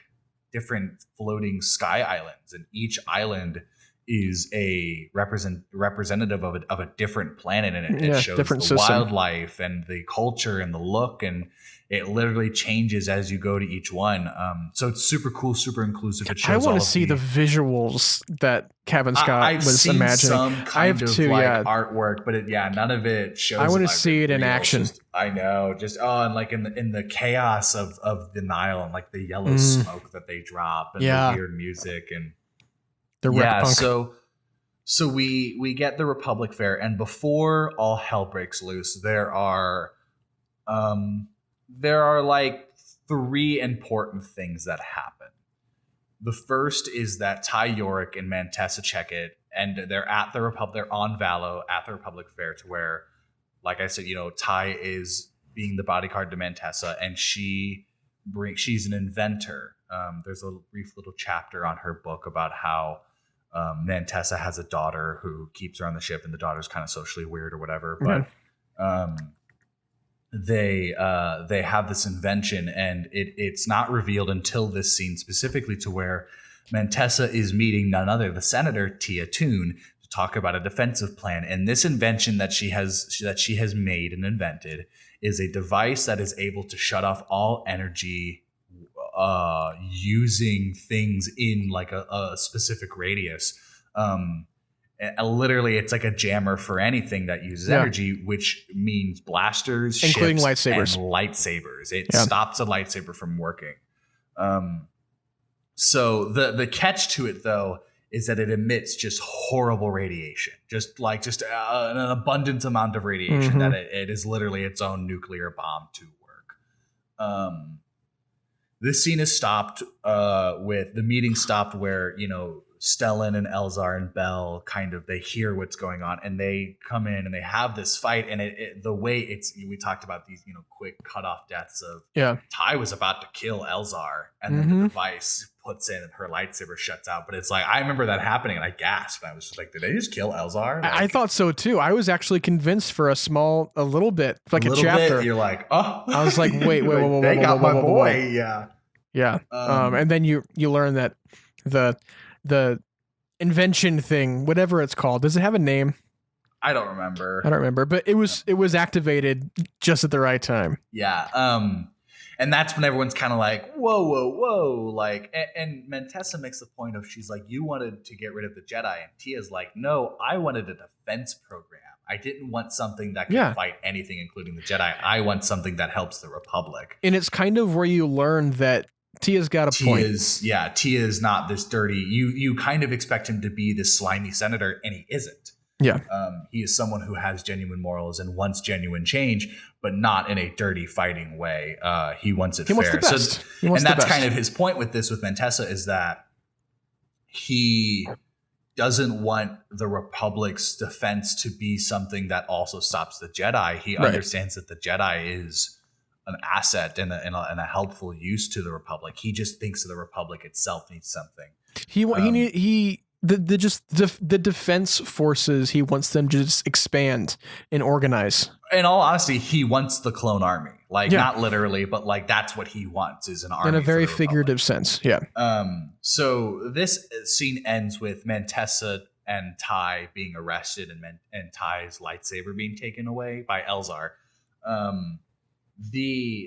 different floating sky islands, and each island is a representative of a different planet, and it shows the system, wildlife and the culture and the look, and it literally changes as you go to each one. So it's super cool, super inclusive. It shows I want to see the visuals that Cavan Scott was imagining. Some kind of artwork, but none of it shows. I want to see it in action. I know, and like in the chaos of the Nile, and like the yellow smoke that they drop, and the weird music, and so we get the Republic Fair, and before all hell breaks loose, there are like 3 important things that happen. The first is that Ty Yorick and Mantessa check it, and they're at the Republic. They're on Valo at the Republic Fair, to where, like I said, Ty is being the bodyguard to Mantessa, and she's an inventor. There's a brief little chapter on her book about how Mantessa has a daughter who keeps her on the ship, and the daughter's kind of socially weird or whatever. But they have this invention, and it's not revealed until this scene specifically, to where Mantessa is meeting none other the Senator Tia Toon to talk about a defensive plan. And this invention that she has made and invented is a device that is able to shut off all energy using things in like a specific radius. Literally, it's like a jammer for anything that uses energy, which means blasters, including ships, lightsabers. And lightsabers. It stops a lightsaber from working. So the catch to it though is that it emits just horrible radiation, just an abundant amount of radiation that it is literally its own nuclear bomb to work. This scene is stopped with the meeting stopped where, Stellan and Elzar and Bell they hear what's going on and they come in and they have this fight. And the way we talked about these, quick cutoff deaths of Ty was about to kill Elzar and then the device puts in and her lightsaber shuts out. But it's like, I remember that happening and I gasped. I was just like, did they just kill Elzar? I thought so too. I was actually convinced for a little bit, like a chapter. Bit, you're like, oh, I was like, wait, they got my boy. Yeah. Yeah. And then you learn that the invention thing, whatever it's called, does it have a name? I don't remember, but it was activated just at the right time. Yeah. And that's when everyone's kind of like, whoa. Like, and Mentessa makes the point of, she's like, you wanted to get rid of the Jedi. And Tia's like, no, I wanted a defense program. I didn't want something that could fight anything, including the Jedi. I want something that helps the Republic. And it's kind of where you learn that Tia's got a point. Tia is not this dirty. You kind of expect him to be this slimy senator, and he isn't. Yeah. He is someone who has genuine morals and wants genuine change, but not in a dirty fighting way. He wants it fair. Wants the best. And that's kind of his point with this, with Mentessa, is that he doesn't want the Republic's defense to be something that also stops the Jedi. He understands that the Jedi is an asset and a helpful use to the Republic. He just thinks the Republic itself needs something. The defense forces, he wants them to just expand and organize. In all honesty, he wants the clone army. Not literally, but that's what he wants, is an army. In a very figurative sense, yeah. So this scene ends with Mentessa and Ty being arrested and Ty's lightsaber being taken away by Elzar.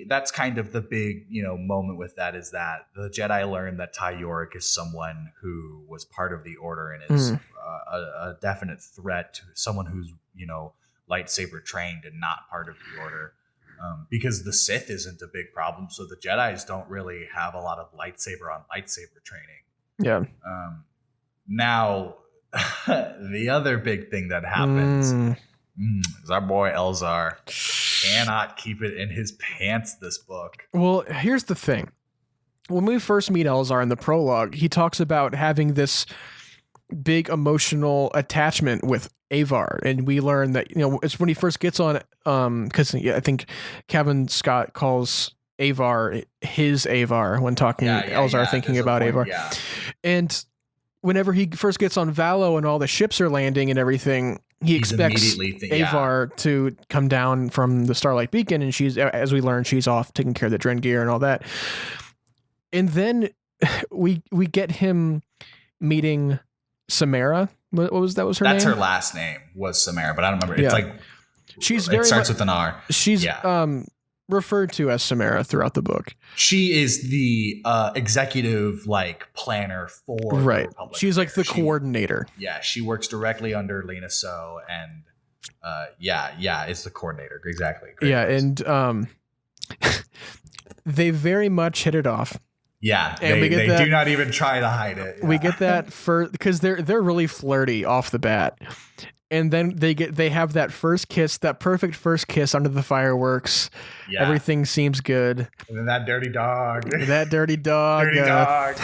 That's kind of the big moment with that, is that the Jedi learn that Ty Yorick is someone who was part of the Order and is a definite threat to someone who's lightsaber trained and not part of the Order, because the Sith isn't a big problem, so the Jedis don't really have a lot of lightsaber on lightsaber training. Now the other big thing that happens is our boy Elzar cannot keep it in his pants this book. Well, here's the thing. When we first meet Elzar in the prologue, he talks about having this big emotional attachment with Avar, and we learn that it's when he first gets on, because I think Cavan Scott calls Avar his Avar when talking Elzar, thinking about Avar. And whenever he first gets on Valo and all the ships are landing and everything, he expects Avar to come down from the Starlight Beacon, and she's, as we learn, she's off taking care of the Drengir and all that. And then we get him meeting Samara. What was that? Was her name? That's her last name, was Samara, but I don't remember. It's it starts with an R. She's referred to as Samara throughout the book. She is the executive planner for the Republic. She's like the coordinator. Yeah, she works directly under Lena So, and it's the coordinator. Exactly. Great and they very much hit it off. Yeah, and they do not even try to hide it. Yeah. We get that because they're really flirty off the bat. And then they have that first kiss, that perfect first kiss under the fireworks. Yeah. Everything seems good. And then that dirty dog. Dirty dog.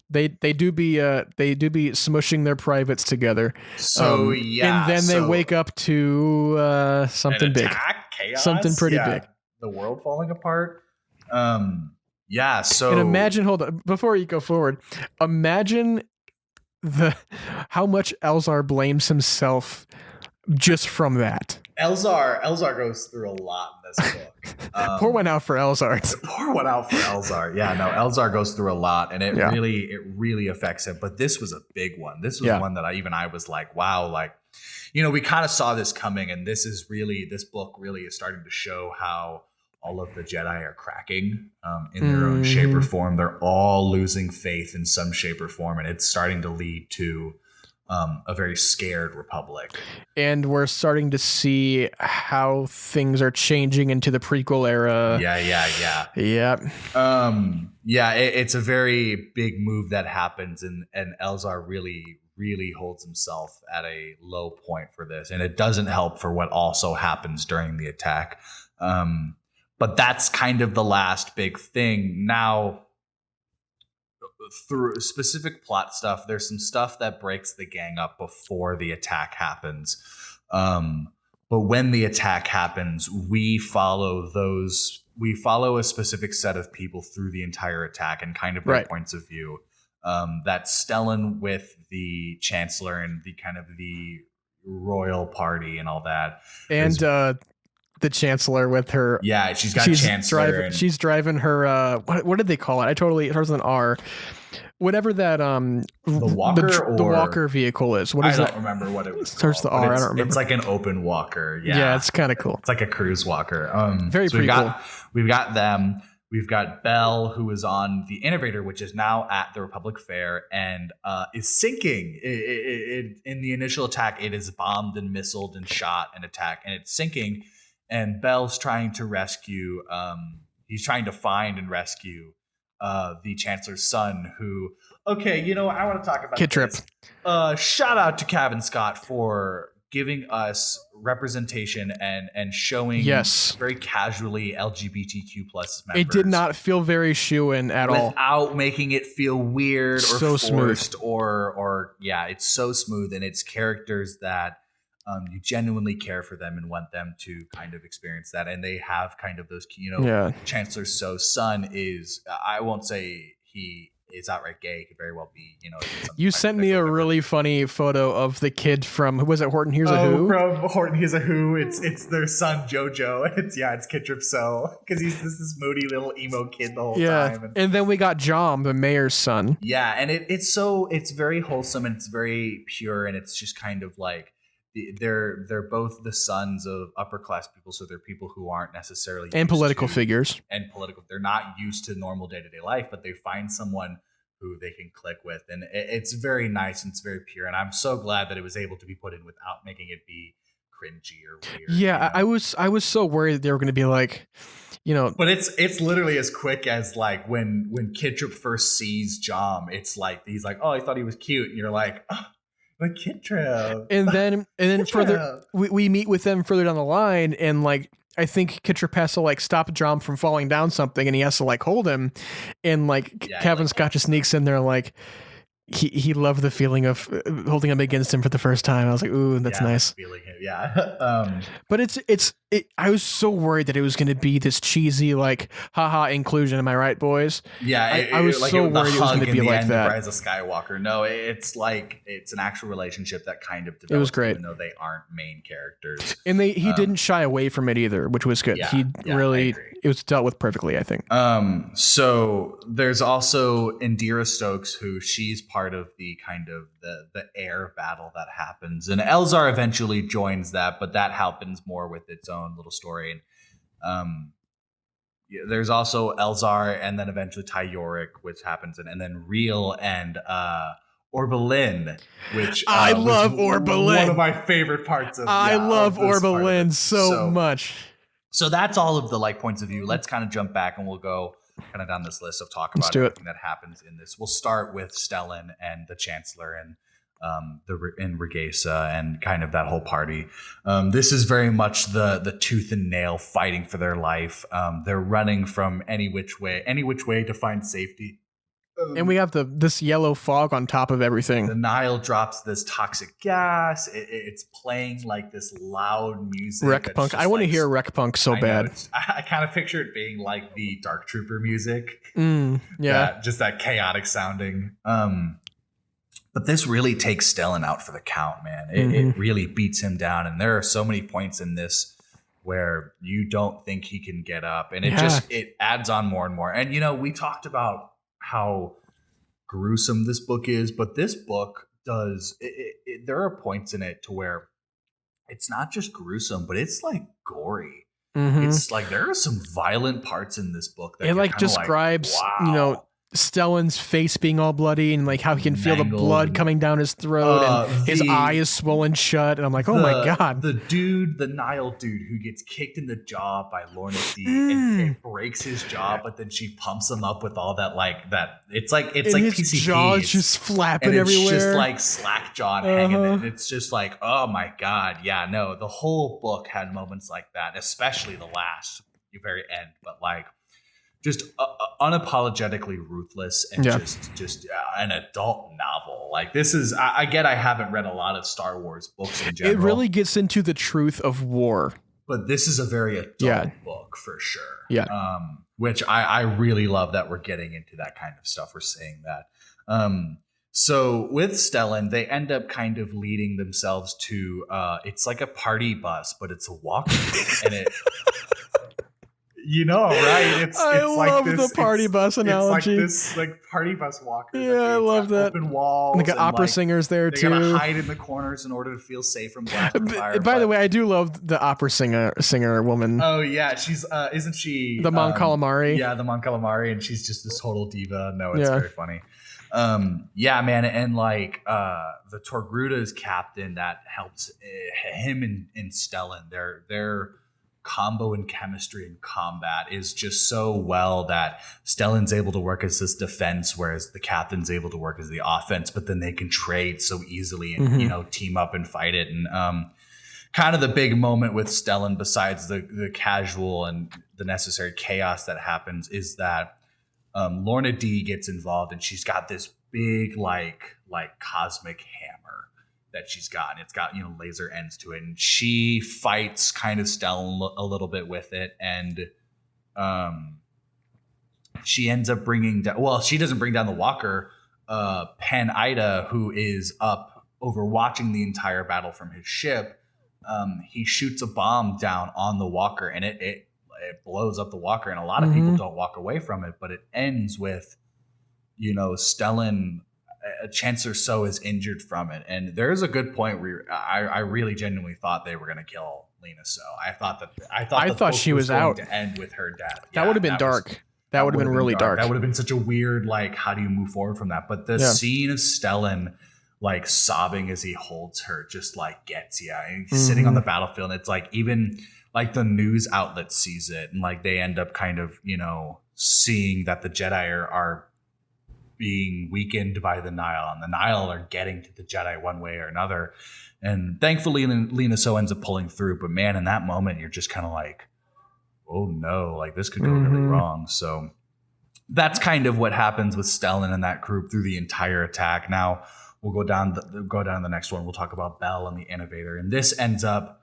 They do be smushing their privates together. So and then they wake up to something big, chaos, something pretty big. The world falling apart. So and imagine. Hold on, before you go forward. Imagine how much Elzar blames himself just from that. Elzar goes through a lot in this book. Pour one out for Elzar. Pour one out for Elzar. Yeah, no, Elzar goes through a lot, and it really affects him. But this was a big one. This was one that I was like, wow, we kind of saw this coming, and this book really is starting to show how all of the Jedi are cracking in their own shape or form. They're all losing faith in some shape or form, and it's starting to lead to a very scared republic. And we're starting to see how things are changing into the prequel era. Yeah. It's a very big move that happens, and Elzar really holds himself at a low point for this, and it doesn't help for what also happens during the attack. But that's kind of the last big thing. Now, through specific plot stuff, there's some stuff that breaks the gang up before the attack happens. But when the attack happens, we follow a specific set of people through the entire attack and kind of their points of view. That's Stellan with the Chancellor and the kind of the royal party and all that. And the Chancellor with her. Yeah, she's Chancellor. She's driving her. What did they call it? It starts with an R. Whatever that the walker vehicle is. What is that? I don't remember what it was. Starts the R. I don't remember. It's like an open walker. Yeah, it's kind of cool. It's like a cruise walker. Very pretty cool. We've got them. We've got Bell, who is on the Innovator, which is now at the Republic Fair and is sinking. In the initial attack, it is bombed and missiled and shot and attacked, and it's sinking. And Bell's trying to rescue. He's trying to find and rescue the Chancellor's son. Who, I want to talk about Kid Trip. Shout out to Cavan Scott for giving us representation and showing very casually LGBTQ plus members. It did not feel very shoo-in at all. Without making it feel weird or so forced smooth. or it's so smooth, and it's characters that you genuinely care for them and want them to kind of experience that. And they have kind of those, Chancellor So's son is, I won't say he is outright gay. He could very well be, You sent me a really funny photo of the kid from, who was it, Horton Hears a Who? From Horton Hears a Who. It's their son Jojo. It's Kid Trip So, because he's this moody little emo kid the whole time. And then we got Jom, the mayor's son. Yeah, and it's very wholesome and it's very pure, and it's just kind of like they're both the sons of upper class people, so they're people who aren't necessarily political figures. They're not used to normal day-to-day life, but they find someone who they can click with, and it's very nice and it's very pure, and I'm so glad that it was able to be put in without making it be cringy or weird. Yeah, I was so worried that they were going to be like, but it's literally as quick as like when Kid Trip first sees Jom, it's like he's like, oh, I thought he was cute, and you're like, oh, but Kid Trip. And then further, we meet with them further down the line, and like I think Kid Trip has to like stop Jom from falling down something, and he has to like hold him, and like Cavan Scott just sneaks in there like he loved the feeling of holding him against him for the first time. I was like, ooh, that's nice. Feeling it, but I was so worried that it was going to be this cheesy like haha inclusion. Am I right, boys? Yeah, I was so worried it was going to be like that. Rise of Skywalker. No, it's like it's an actual relationship that kind of develops. It was great, even though they aren't main characters. And he didn't shy away from it either, which was good. It was dealt with perfectly, I think. So there's also Indira Stokes, who she's part of the kind of the air battle that happens, and Elzar eventually joins that, but that happens more with its own little story. And there's also Elzar, and then eventually Ty Yorick, which happens, and then Reel and Orbelin, which I love Orbelin. One of my favorite parts of. I love Orbelin so much. So that's all of the like points of view. Let's kind of jump back and we'll go kind of down this list of talk about everything that happens in this. We'll start with Stellan and the Chancellor and in Regesa and kind of that whole party. This is very much the tooth and nail fighting for their life. They're running from any which way to find safety. And we have this yellow fog on top of everything. The Nile drops this toxic gas. It's playing like this loud music. Wreck punk. I want to hear wreck punk so bad. I kind of picture it being like the Dark Trooper music. Just that chaotic sounding. But this really takes Stellan out for the count, man. It really beats him down. And there are so many points in this where you don't think he can get up. And it adds on more and more. And, we talked about how gruesome this book is, but this book does there are points in it to where it's not just gruesome, but it's like gory. It's like there are some violent parts in this book that it like describes wow. Stellan's face being all bloody and like how he can feel the Mangled blood coming down his throat and his eye is swollen shut. And I'm like, oh my God. The Nile dude who gets kicked in the jaw by Lorna D and it breaks his jaw, but then she pumps him up with all that it's like his PCP. jaw is just flapping and it's everywhere. Just like slack jaw and hanging. And it's just like, oh my God. Yeah, no, the whole book had moments like that, especially the very end, but like just unapologetically ruthless and just an adult novel. Like this is, I haven't read a lot of Star Wars books in general. It really gets into the truth of war. But this is a very adult book for sure. Yeah. Which I really love that we're getting into that kind of stuff. We're saying that. So with Stellan, they end up kind of leading themselves to, it's like a party bus, but it's a walker. And it... You know, right? I love the party bus analogy. It's like this party bus walker. Yeah, I love that. Open walls. And they got opera singers there too. They gotta hide in the corners in order to feel safe from blast and fire. By the way, I do love the opera singer woman. Oh yeah, she's isn't she the Mon Calamari? Yeah, the Mon Calamari, and she's just this total diva. No, it's very funny. Yeah, man, and like the Torgruda's captain that helps him and Stellan. Their combo and chemistry and combat is just so well that Stellan's able to work as this defense, whereas the captain's able to work as the offense, but then they can trade so easily and team up and fight it. And kind of the big moment with Stellan, besides the casual and the necessary chaos that happens, is that Lorna D gets involved, and she's got this big like cosmic hammer that she's got, and it's got laser ends to it, and she fights kind of Stellan a little bit with it, and she ends up bringing down, well, she doesn't bring down the walker. Pen Ida, who is up overwatching the entire battle from his ship, he shoots a bomb down on the walker, and it blows up the walker, and a lot of people don't walk away from it, but it ends with Stellan, a Chancellor So is injured from it. And there's a good point where I really genuinely thought they were going to kill Lena So. I thought she was out to end with her death. That would have been dark. That would have been really dark. That would have been such a weird, like, how do you move forward from that? But the scene of Stellan like sobbing as he holds her just like gets you. And he's sitting on the battlefield, and it's like even like the news outlet sees it, and like they end up kind of seeing that the Jedi are being weakened by the Nile, and the Nile are getting to the Jedi one way or another. And thankfully Lena So ends up pulling through, but man, in that moment you're just kind of like, oh no, like this could go really wrong. So that's kind of what happens with Stellan and that group through the entire attack. Now we'll go down to the next one. We'll talk about Bell and the Innovator, and this ends up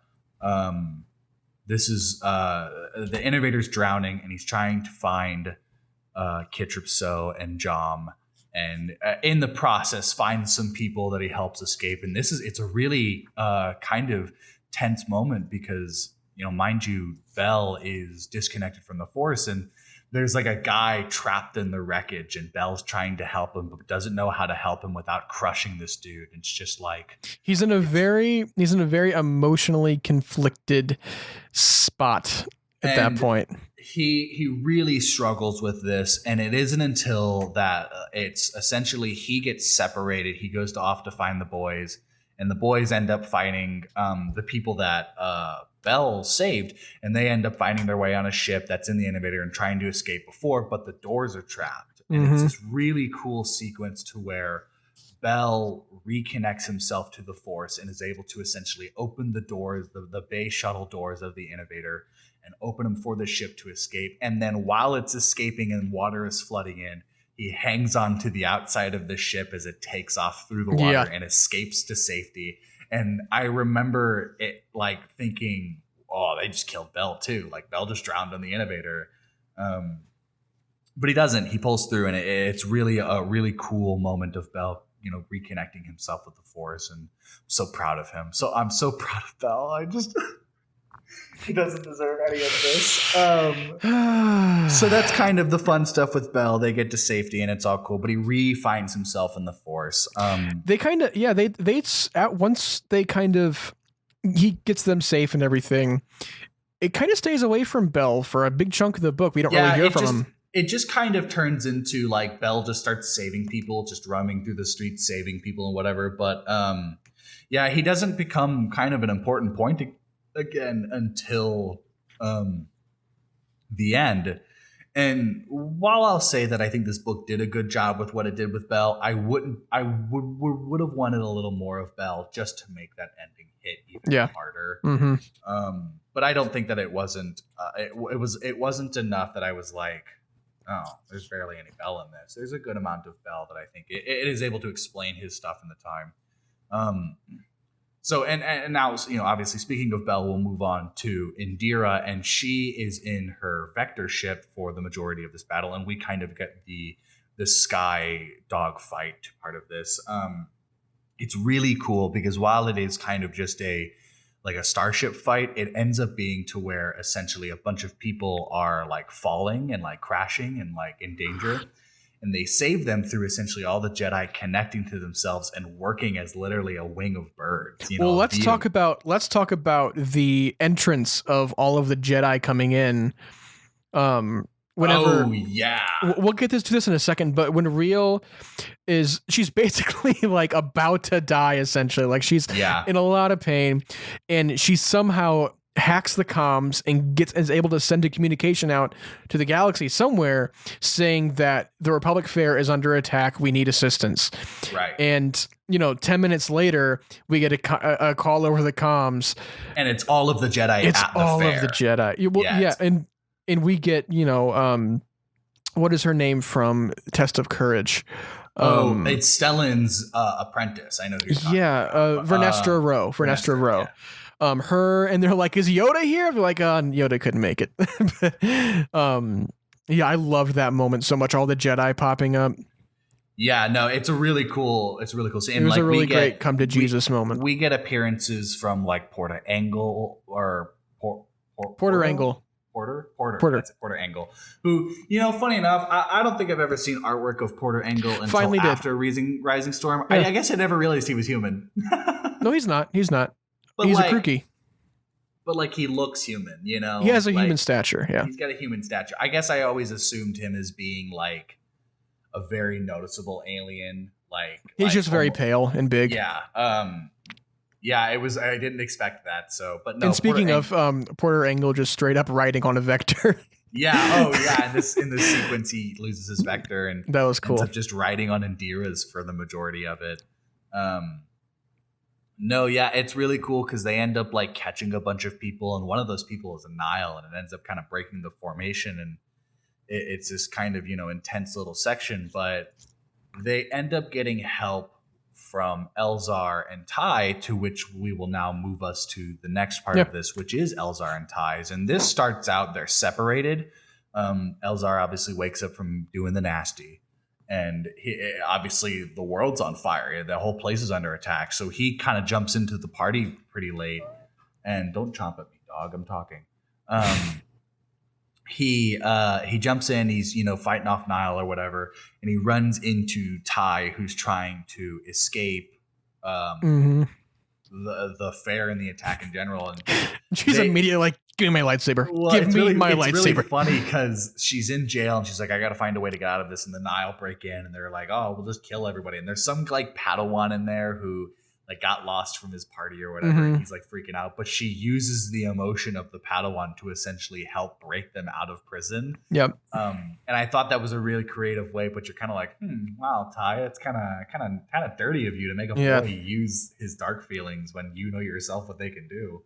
this is the Innovator's drowning, and he's trying to find Kitrip So and Jom, and in the process finds some people that he helps escape. And it's a really kind of tense moment because mind you, Bell is disconnected from the Force, and there's like a guy trapped in the wreckage, and Bell's trying to help him but doesn't know how to help him without crushing this dude. It's just like he's in a very emotionally conflicted spot at that point. He really struggles with this, and it isn't until that it's essentially he gets separated. He goes off to find the boys, and the boys end up fighting the people that Bell saved, and they end up finding their way on a ship that's in the Innovator and trying to escape before, but the doors are trapped. And it's this really cool sequence to where Bell reconnects himself to the Force and is able to essentially open the doors, the base shuttle doors of the Innovator, and open them for the ship to escape. And then while it's escaping and water is flooding in, he hangs on to the outside of the ship as it takes off through the water and escapes to safety. And I remember it like thinking, oh, they just killed Bell too. Like Bell just drowned on the Innovator. But he doesn't. He pulls through, and it's really a really cool moment of Bell, reconnecting himself with the Force. And I'm so proud of him. So I'm so proud of Bell. I just... He doesn't deserve any of this. So that's kind of the fun stuff with Bell. They get to safety, and it's all cool. But he re-finds himself in the Force. They kind of, once they kind of, he gets them safe and everything. It kind of stays away from Bell for a big chunk of the book. We don't really hear from him. it just kind of turns into like Bell just starts saving people, just roaming through the streets, saving people and whatever. But yeah, he doesn't become kind of an important point again until the end. And while I'll say that I think this book did a good job with what it did with Belle, I would have wanted a little more of Belle just to make that ending hit even harder. But I don't think that it wasn't. It wasn't enough that I was like, oh, there's barely any Belle in this. There's a good amount of Belle that I think it is able to explain his stuff in the time. So and now, obviously speaking of Belle, we'll move on to Indira, and she is in her vector ship for the majority of this battle, and we kind of get the sky dog fight part of this. It's really cool because while it is kind of just a starship fight, it ends up being to where essentially a bunch of people are like falling and like crashing and like in danger. And they save them through essentially all the Jedi connecting to themselves and working as literally a wing of birds. Well, let's talk about the entrance of all of the Jedi coming in. Whenever, oh yeah, we'll get to this in a second. But when she's basically like about to die, essentially, like she's in a lot of pain, and she somehow hacks the comms and is able to send a communication out to the galaxy somewhere saying that the Republic fair is under attack. We need assistance. Right. And 10 minutes later, we get a call over the comms, and it's all of the Jedi. It's at the all fair. of the Jedi. Well, yeah, and we get what is her name from Test of Courage? It's Stellan's apprentice. I know who you're talking about. Vernestra Rowe. Vernestra Rowe. Yeah. Her, and they're like, is Yoda here? They're like, Yoda couldn't make it. Yeah, I loved that moment so much. All the Jedi popping up. Yeah, no, it's a really cool scene. It was a really great come to Jesus moment. We get appearances from like Porter Angle or Porter Angle. Porter. That's it, Porter Angle. Who, funny enough, I don't think I've ever seen artwork of Porter Angle until after Rising Storm. Yeah. I guess I never realized he was human. No, he's not. But he's a crookie. But like he looks human, He has a human stature, yeah. He's got a human stature. I guess I always assumed him as being like a very noticeable alien. He's just very pale and big. Yeah. Yeah, it was. I didn't expect that. So, but no. And speaking of Porter Angle, just straight up riding on a vector. Yeah. Oh, yeah. In this sequence, he loses his vector, and that was cool. Ends up just riding on Indira's for the majority of it. No, yeah, it's really cool because they end up like catching a bunch of people, and one of those people is a Nile, and it ends up kind of breaking the formation, and it's this kind of intense little section. But they end up getting help from Elzar and Ty, to which we will now move us to the next part of this, which is Elzar and Ty's. And this starts out, they're separated. Elzar obviously wakes up from doing the nasty. And obviously the world's on fire. The whole place is under attack. So he kind of jumps into the party pretty late. And don't chomp at me, dog. I'm talking. He jumps in. He's fighting off Nile or whatever, and he runs into Ty, who's trying to escape the fair and the attack in general. And she's immediately like, "Give me my lightsaber! Give me my lightsaber!" It's really funny because she's in jail and she's like, "I got to find a way to get out of this." And the Nile break in, and they're like, "Oh, we'll just kill everybody." And there's some like Padawan in there who like got lost from his party or whatever. And he's like freaking out, but she uses the emotion of the Padawan to essentially help break them out of prison. Yep. And I thought that was a really creative way, but you're kind of like, wow, Ty, it's kind of dirty of you to make a boy use his dark feelings when you know yourself what they can do.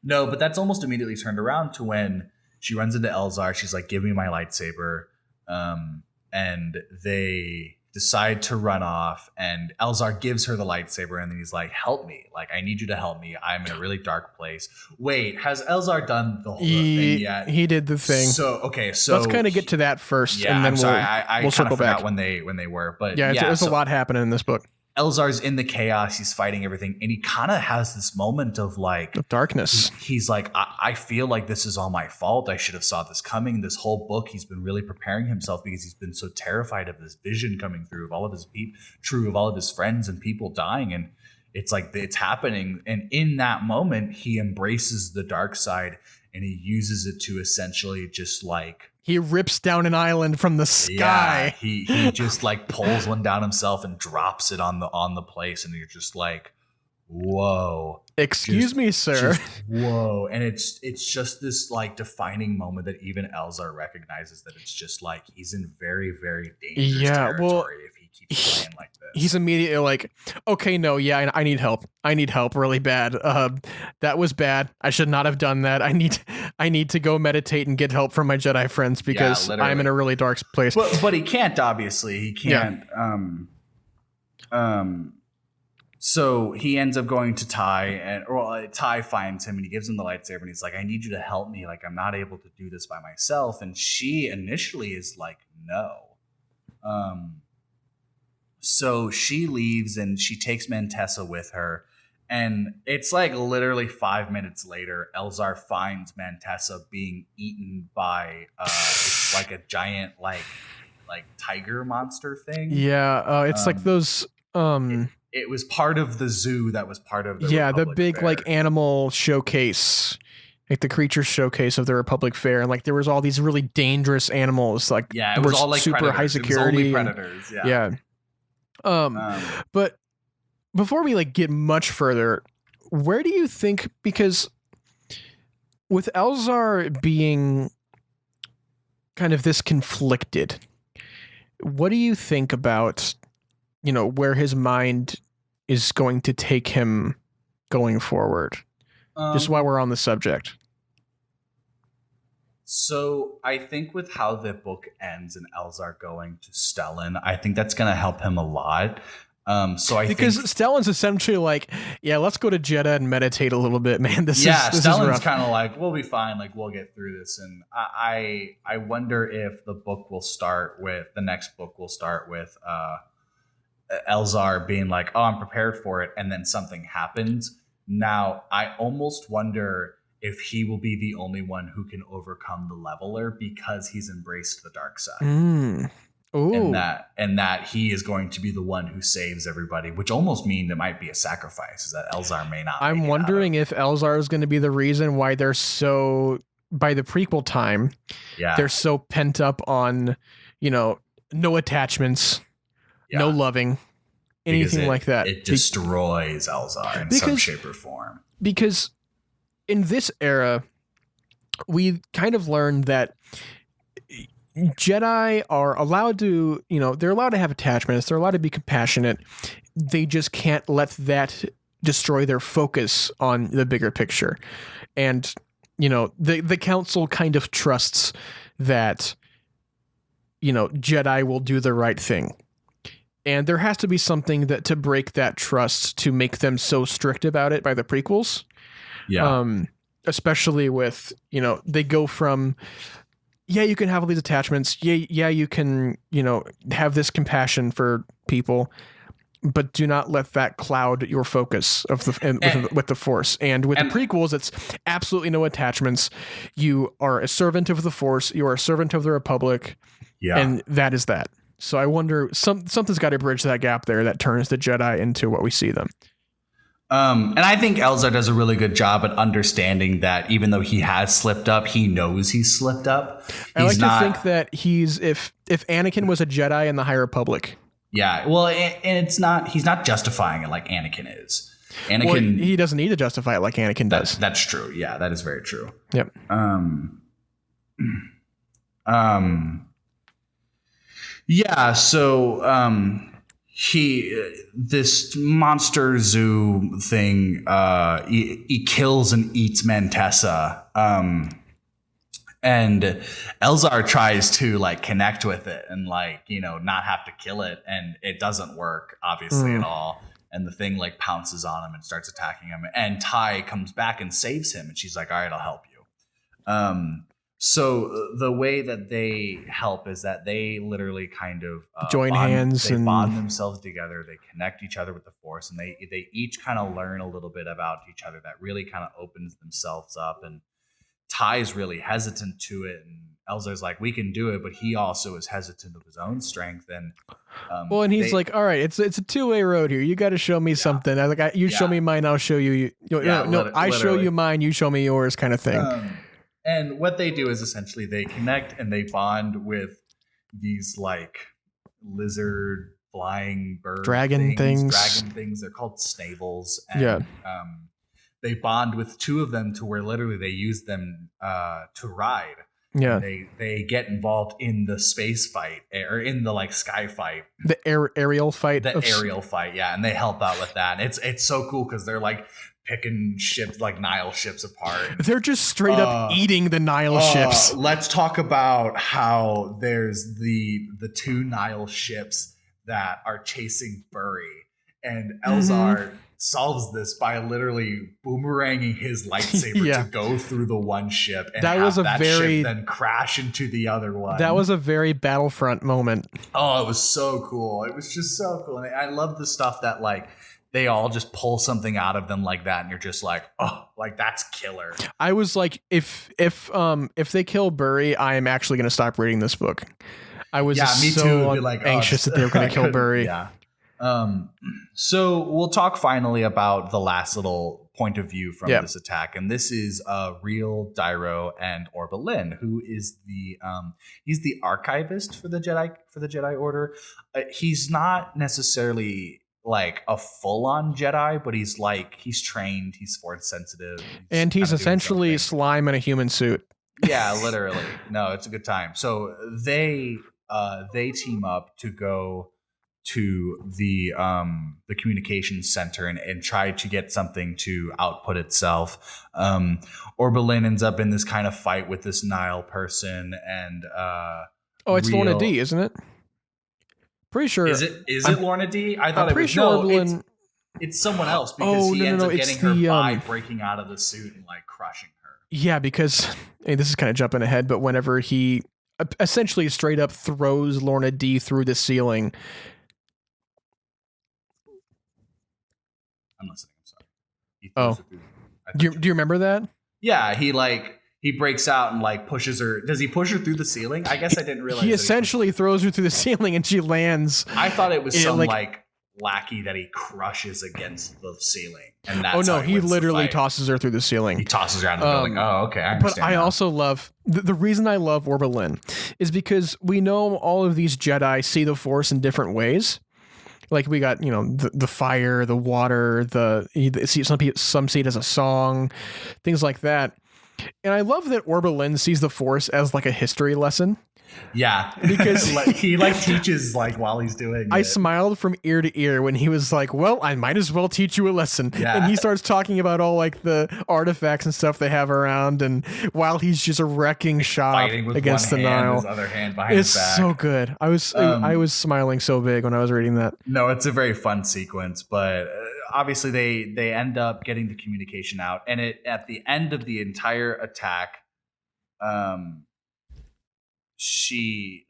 No, but that's almost immediately turned around to when she runs into Elzar. She's like, "Give me my lightsaber." And they decide to run off, and Elzar gives her the lightsaber, and then he's like, "Help me. Like, I need you to help me. I'm in a really dark place." Wait, has Elzar done the whole thing yet? He did the thing. So let's kind of get to that first, yeah, and then I we'll circle back when they were. But there's a lot happening in this book. Elzar's in the chaos. He's fighting everything. And he kind of has this moment of like darkness. He's like, I feel like this is all my fault. I should have saw this coming. This whole book, he's been really preparing himself because he's been so terrified of this vision coming through of all of his of all of his friends and people dying. And it's like, it's happening. And in that moment, he embraces the dark side and he uses it to essentially just like He rips down an island from the sky. He just like pulls one down himself and drops it on the place, and you're just like, whoa. Excuse me, sir. Whoa. And it's just this like defining moment that even Elzar recognizes that it's just like he's in very, very dangerous territory if he keeps playing like this. He's immediately like, okay, no, yeah, I need help. I need help really bad. That was bad. I should not have done that. I need to go meditate and get help from my Jedi friends because I'm in a really dark place. But he can't, obviously. He can't. Yeah. So he ends up going to Ty, and Ty finds him and he gives him the lightsaber and he's like, I need you to help me. Like, I'm not able to do this by myself. And she initially is like, no. So she leaves and she takes Mantessa with her. And it's like literally 5 minutes later, Elzar finds Mantessa being eaten by it's like a giant like tiger monster thing. Yeah, it's like those It was part of the zoo that was part of the the Republic big Fair. like animal showcase, like the creature showcase of the Republic Fair, and like there was all these really dangerous animals, like it was all like super predators. high security. It was only predators. But before we like get much further, where do you think, because with Elzar being kind of this conflicted, what do you think about, where his mind is going to take him going forward? Just while we're on the subject. So I think with how the book ends and Elzar going to Stellan, I think that's going to help him a lot. Because Stellan's essentially like, yeah, let's go to Jeddah and meditate a little bit, man. This is Stellan's kind of like, we'll be fine, like we'll get through this. And I wonder if the next book will start with Elzar being like, oh, I'm prepared for it, and then something happens. Now I almost wonder if he will be the only one who can overcome the Leveler because he's embraced the dark side. And that he is going to be the one who saves everybody, which almost means it might be a sacrifice, is that Elzar may not. I'm wondering if Elzar is going to be the reason why they're so, by the prequel time, they're so pent up on, no attachments, no loving, anything like that. It destroys Elzar in some shape or form. Because in this era, we kind of learned that Jedi are allowed to, they're allowed to have attachments. They're allowed to be compassionate. They just can't let that destroy their focus on the bigger picture. And, the council kind of trusts that, Jedi will do the right thing. And there has to be something that to break that trust to make them so strict about it by the prequels. Yeah. Especially with, they go from, you can have all these attachments. Yeah, you can, have this compassion for people, but do not let that cloud your focus of with the Force. And with the prequels, it's absolutely no attachments. You are a servant of the Force. You are a servant of the Republic. Yeah. And that is that. So I wonder, something's got to bridge that gap there that turns the Jedi into what we see them. And I think Elzar does a really good job at understanding that even though he has slipped up, he knows he's slipped up. I like to think that he's if Anakin was a Jedi in the High Republic. Yeah, well, and he's not justifying it like Anakin is. Anakin, he doesn't need to justify it like Anakin does. That's true. Yeah, that is very true. Yep. Yeah. So, this monster zoo thing, he kills and eats Mantessa. And Elzar tries to like connect with it and like, not have to kill it. And it doesn't work obviously at all. And the thing like pounces on him and starts attacking him, and Ty comes back and saves him. And she's like, all right, I'll help you. So the way that they help is that they literally kind of join hands and bond themselves together. They connect each other with the Force, and they each kind of learn a little bit about each other. That really kind of opens themselves up. And Ty's really hesitant to it, and Elzar's like, "We can do it," but he also is hesitant of his own strength. And and he's like, "All right, it's a two-way road here. You got to show me something. You show me mine, I'll show you. I show you mine, you show me yours, kind of thing." And what they do is essentially they connect and they bond with these like lizard flying bird Dragon things. Dragon things. They're called snavels. Yeah. And they bond with two of them to where literally they use them to ride. Yeah. And they get involved in the space fight or in the like sky fight. The aerial fight. Aerial fight, yeah. And they help out with that. And it's so cool because they're like picking ships like Nile ships apart. They're just straight up eating the Nile ships. Let's talk about how there's the two Nile ships that are chasing Burry, and Elzar solves this by literally boomeranging his lightsaber to go through the one ship and ship then crash into the other one. That was a very Battlefront moment. Oh, it was so cool. It was just so cool. And I love the stuff that like they all just pull something out of them like that, and you're just like, oh, like that's killer. I was like, if they kill Burry, I am actually going to stop reading this book. I was so anxious that they were going to kill Burry. Yeah. So we'll talk finally about the last little point of view from this attack, and this is Real, Dyro, and Orbelin, who is he's the archivist for the Jedi Order. He's not necessarily like a full-on Jedi, but he's trained, he's force sensitive, and he's essentially slime in a human suit. Yeah, literally. No, it's a good time. So they team up to go to the communications center and try to get something to output itself. Orbelin ends up in this kind of fight with this Nile person, and it's Lorna D, isn't it? Pretty sure. Is it Lorna D? I thought I'm pretty sure Orbelin. It's someone else because he ends up getting her by breaking out of the suit and like crushing her. Yeah, because this is kind of jumping ahead, but whenever he essentially straight up throws Lorna D through the ceiling. I'm listening. I'm sorry. Do you remember that? Yeah, he breaks out and like pushes her. Does he push her through the ceiling? I guess I didn't realize. He essentially throws her through the ceiling and she lands. I thought it was some lackey that he crushes against the ceiling. And that's he literally tosses her through the ceiling. He tosses her out of the building. Oh, okay. I understand. But I also love the reason I love Orbelin is because we know all of these Jedi see the Force in different ways. Like we got, the fire, the water, some see it as a song, things like that. And I love that Orbelin sees the Force as like a history lesson. Yeah, because he teaches while he's doing it. I smiled from ear to ear when he was like, well, I might as well teach you a lesson. Yeah. And he starts talking about all like the artifacts and stuff they have around, and while he's just wrecking shop against the Nile. His other hand behind his back. It's so good. I was smiling so big when I was reading that. No, it's a very fun sequence, but obviously they end up getting the communication out, and at the end of the entire attack, she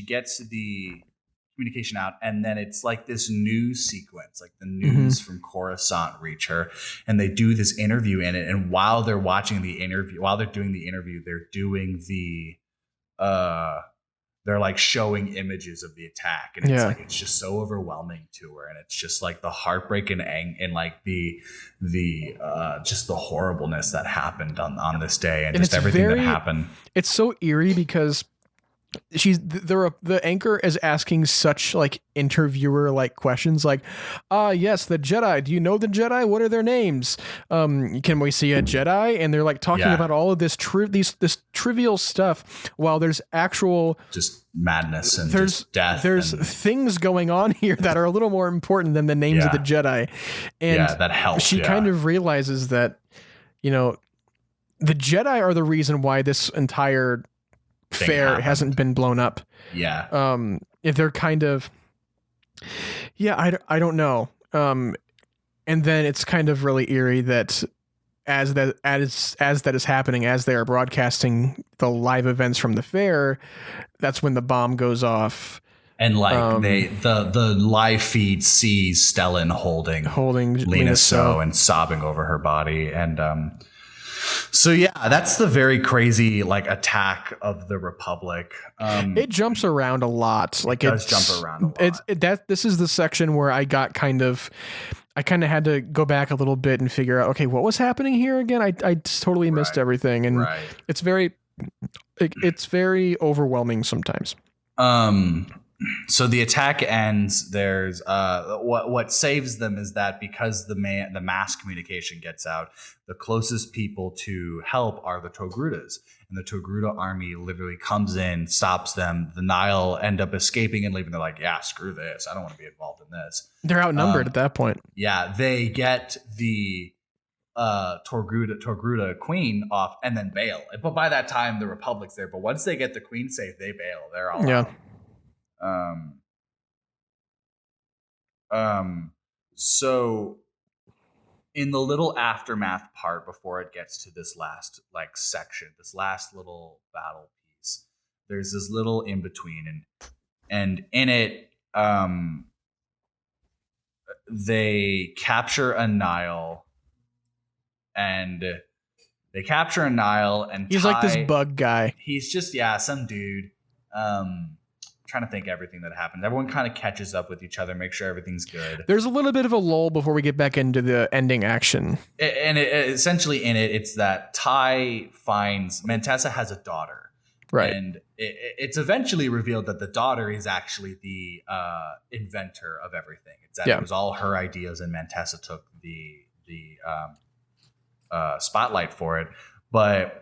gets the communication out, and then it's like this news sequence, like the news from Coruscant reach her, and they do this interview in it. And while they're doing the interview, they're doing they're like showing images of the attack, and it's just so overwhelming to her, and it's just like the heartbreak and like the just the horribleness that happened on this day, and just everything that happened. It's so eerie because the anchor is asking such like interviewer like questions like, yes, the Jedi, do you know the Jedi? What are their names? Can we see a Jedi? And they're like talking about all of this trivial stuff, while there's actual just madness and just death. There's things going on here that are a little more important than the names of the Jedi. And that helps. She kind of realizes that, the Jedi are the reason why this entire fair hasn't been blown up. If they're kind of I don't know. And then it's kind of really eerie that as that is happening, as they are broadcasting the live events from the fair, that's when the bomb goes off. And like the live feed sees Stellan holding Lena So and sobbing over her body, and so that's the very crazy like attack of the Republic. It jumps around a lot. Like it does jump around a lot. This is the section where I got kind of, I kind of had to go back a little bit and figure out, okay, what was happening here again? I just totally missed everything, and it's very overwhelming sometimes. So the attack ends. There's what saves them is that because the mass communication gets out, the closest people to help are the Togrutas, and the Togruta army literally comes in, stops them. The Nile end up escaping and leaving. They're like, yeah, screw this. I don't want to be involved in this. They're outnumbered at that point. Yeah, they get the Togruta queen off and then bail. But by that time, the Republic's there. But once they get the queen safe, they bail. They're all out. So in the little aftermath part before it gets to this last section, this last little battle piece, there's this little in between, and in it, they capture a Nile, and he's like this bug guy. He's just some dude. Trying to think everything that happens. Everyone kind of catches up with each other, make sure everything's good. There's a little bit of a lull before we get back into the ending action. And essentially in it, it's that Ty finds Mantessa has a daughter. Right. And it's eventually revealed that the daughter is actually the inventor of everything. It's that it was all her ideas, and Mantessa took the spotlight for it. But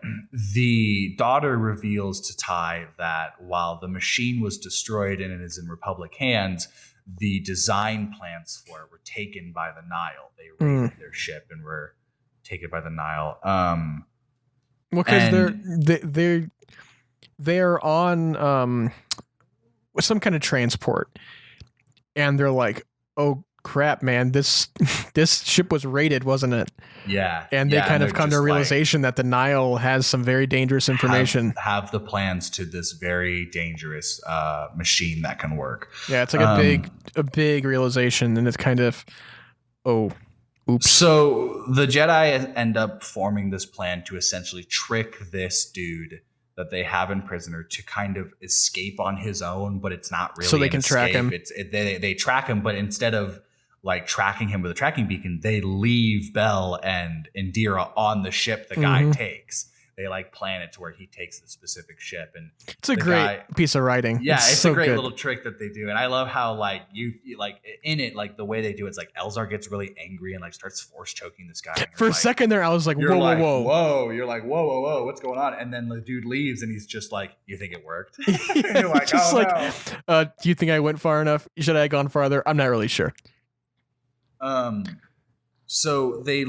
the daughter reveals to Ty that while the machine was destroyed and it is in Republic hands, the design plans for it were taken by the Nile. They raided their ship and were taken by the Nile. Because they're on some kind of transport, and they're like, "Oh crap, man! This ship was raided, wasn't it?" Yeah. And they kind of come to a realization that the Nile has some very dangerous information. Have the plans to this very dangerous machine that can work. Yeah, it's like a big realization, and it's kind of, oh, oops. So the Jedi end up forming this plan to essentially trick this dude that they have in prisoner to kind of escape on his own, but it's not really so they can track him. They track him, but instead of tracking him with a tracking beacon, they leave Bell and Indira on the ship the guy takes. They plan it to where he takes the specific ship, and it's a great piece of writing. Yeah, it's so a great good. little trick that they do, and I love how you in it the way they do it's Elzar gets really angry and starts force choking this guy. For a second there, I was like, whoa! You're like, whoa! What's going on? And then the dude leaves, and he's just like, "You think it worked?" Yeah, you're like, just no. Do you think I went far enough? Should I have gone farther? I'm not really sure. So they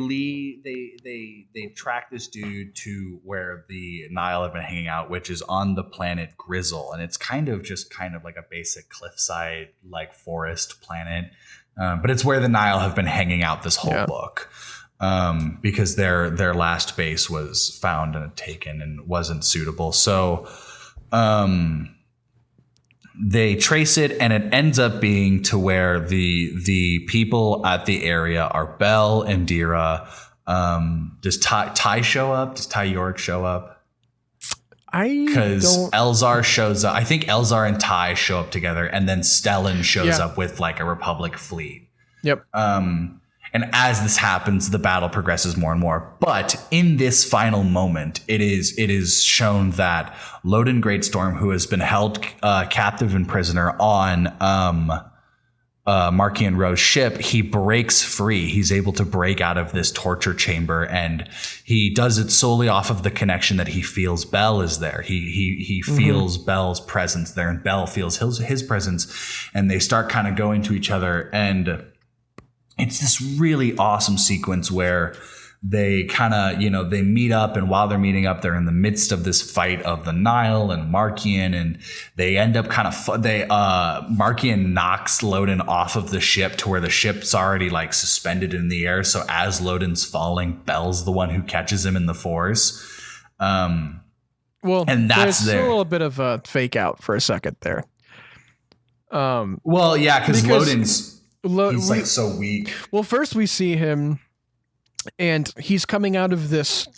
track this dude to where the Nile have been hanging out, which is on the planet Grizzle, and it's kind of like a basic cliffside forest planet, but it's where the Nile have been hanging out this whole book, because their last base was found and taken and wasn't suitable. So they trace it, and it ends up being to where the people at the area are Bell, Indira. Does Ty show up? Does Ty York show up? Because Elzar shows up. I think Elzar and Ty show up together, and then Stellan shows up with a Republic fleet. Yep. And as this happens, the battle progresses more and more. But in this final moment, it is shown that Loden Greatstorm, who has been held captive and prisoner on Markian Ro's ship, he breaks free. He's able to break out of this torture chamber, and he does it solely off of the connection that he feels Bell is there. He feels Bell's presence there, and Bell feels his presence, and they start kind of going to each other, and it's this really awesome sequence where they kind of, they meet up, and while they're meeting up, they're in the midst of this fight of the Nile and Markian, and they end up Markian knocks Loden off of the ship to where the ship's already suspended in the air. So as Loden's falling, Bell's the one who catches him in the Force. And that's there's a little bit of a fake out for a second there. Because Loden's he's so weak. Well, first we see him, and he's coming out of this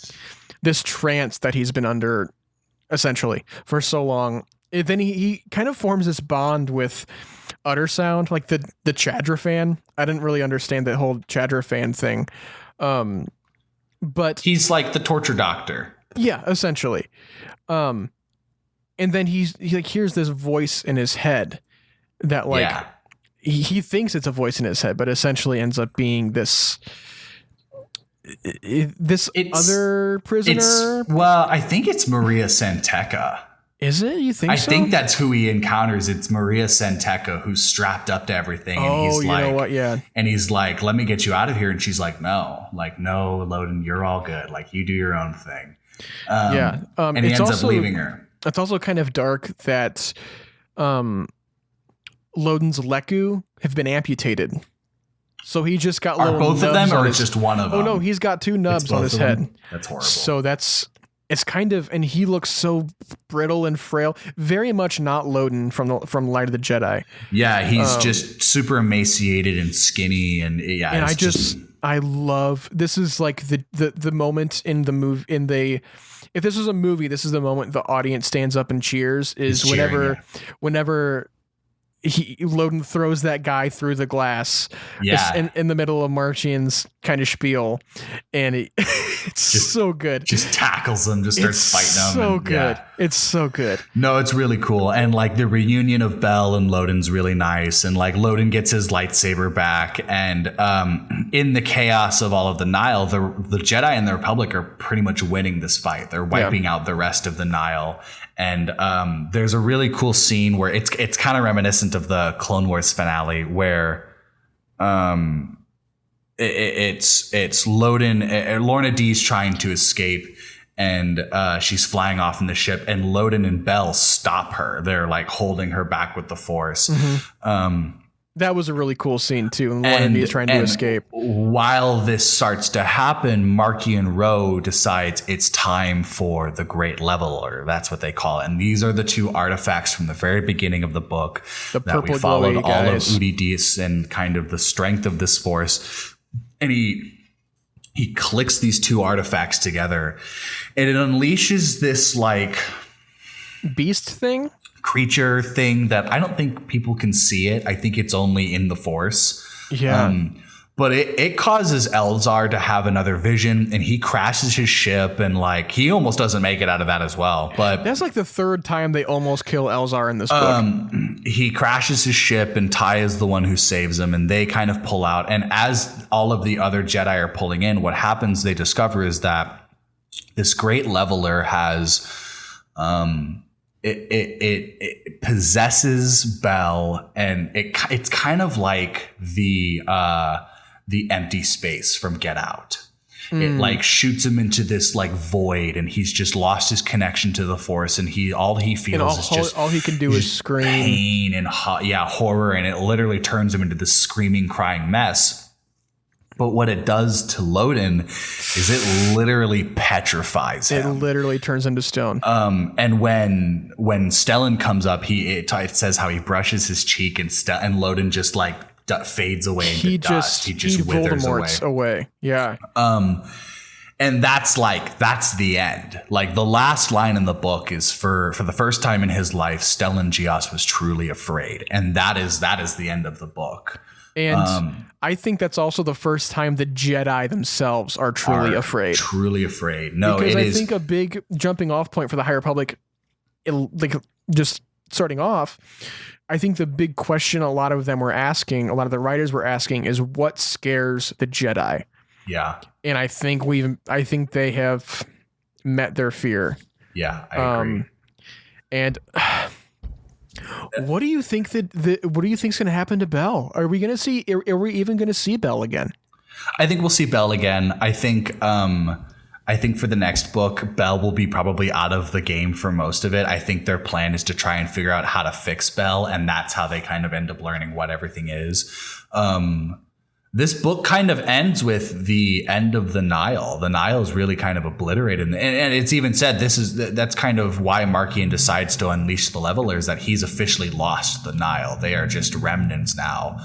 trance that he's been under essentially for so long. And then he kind of forms this bond with udder sound, like the Chadra fan. I didn't really understand that whole Chadra fan thing. But he's like the torture doctor. Yeah, essentially. And then he like hears this voice in his head that like he thinks it's a voice in his head, but essentially ends up being this other prisoner. Well, I think it's Maria Santeca. Is it? You think so? I think that's who he encounters. It's Maria Santeca, who's strapped up to everything. And he's you know what? Yeah. And he's like, let me get you out of here. And she's like, no, Loden, you're all good. Like, you do your own thing. And he ends up leaving her. It's also kind of dark that Loden's Leku have been amputated. So he just got little both of them, or it's just one of them? Oh, no, he's got 2 nubs on his head. That's horrible. So it's kind of, and he looks so brittle and frail, very much not Loden from Light of the Jedi. Yeah, he's just super emaciated and skinny, and I love, this is like the moment in the movie, if this was a movie, this is the moment the audience stands up and cheers, is whenever Loden throws that guy through the glass in the middle of Marchian's kind of spiel, and it's so good. Just tackles him, just starts fighting him. It's so good. No, it's really cool. And like the reunion of Bell and Loden's really nice. And like Loden gets his lightsaber back. And in the chaos of all of the Nile, the Jedi and the Republic are pretty much winning this fight. They're wiping out the rest of the Nile. And there's a really cool scene where it's kind of reminiscent of the Clone Wars finale, where it's Loden, Lorna Dee's trying to escape, and she's flying off in the ship, and Loden and Bell stop her. They're like holding her back with the Force. Mm-hmm. That was a really cool scene too, and Lorna Dee is trying to escape. While this starts to happen, Marchian Ro decides it's time for the Great Leveler. That's what they call it. And these are the 2 artifacts from the very beginning of the book that we followed all of Udidis and kind of the strength of this Force. And he clicks these 2 artifacts together, and it unleashes this like beast thing. Creature thing that I don't think people can see it. I think it's only in the Force. But it causes Elzar to have another vision, and he crashes his ship, and like he almost doesn't make it out of that as well. But that's like the 3rd time they almost kill Elzar in this book. He crashes his ship, and Ty is the one who saves him, and they kind of pull out. And as all of the other Jedi are pulling in, what happens they discover is that this Great Leveler has it possesses Bell, and it's kind of like the empty space from Get Out. It like shoots him into this like void, and he's just lost his connection to the Force, and all he feels is just all he can do is scream, pain and horror, and it literally turns him into this screaming, crying mess. But what it does to Loden is it literally petrifies him. It literally turns into stone. And when Stellan comes up, it says how he brushes his cheek, and Loden just like fades away into dust. He just withers away. Yeah. And that's the end. Like the last line in the book is for the first time in his life, Stellan Gios was truly afraid, and that is the end of the book. And I think that's also the first time the Jedi themselves are truly afraid. Truly afraid. No, because I think a big jumping off point for the High Republic, like just starting off, I think the big question a lot of them were asking, a lot of the writers were asking, is what scares the Jedi? Yeah. And I think they have met their fear. Yeah, I agree. And what do you think is going to happen to Bell? Are we even going to see Bell again? I think we'll see Bell again. I think for the next book, Bell will be probably out of the game for most of it. I think their plan is to try and figure out how to fix Bell, and that's how they kind of end up learning what everything is. This book kind of ends with the end of the Nile. The Nile is really kind of obliterated. And it's even said that's kind of why Marchian decides to unleash the Levelers, that he's officially lost the Nile. They are just remnants now.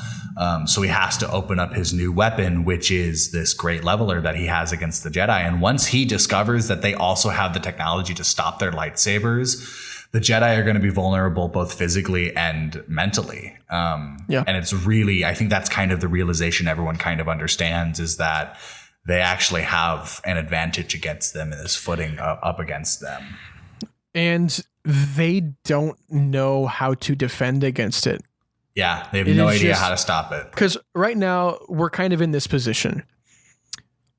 So he has to open up his new weapon, which is this Great Leveler that he has against the Jedi. And once he discovers that they also have the technology to stop their lightsabers, the Jedi are going to be vulnerable both physically and mentally. And it's really, I think that's kind of the realization everyone kind of understands, is that they actually have an advantage against them in this footing up against them. And they don't know how to defend against it. Yeah, they have no idea how to stop it. Because right now, we're kind of in this position.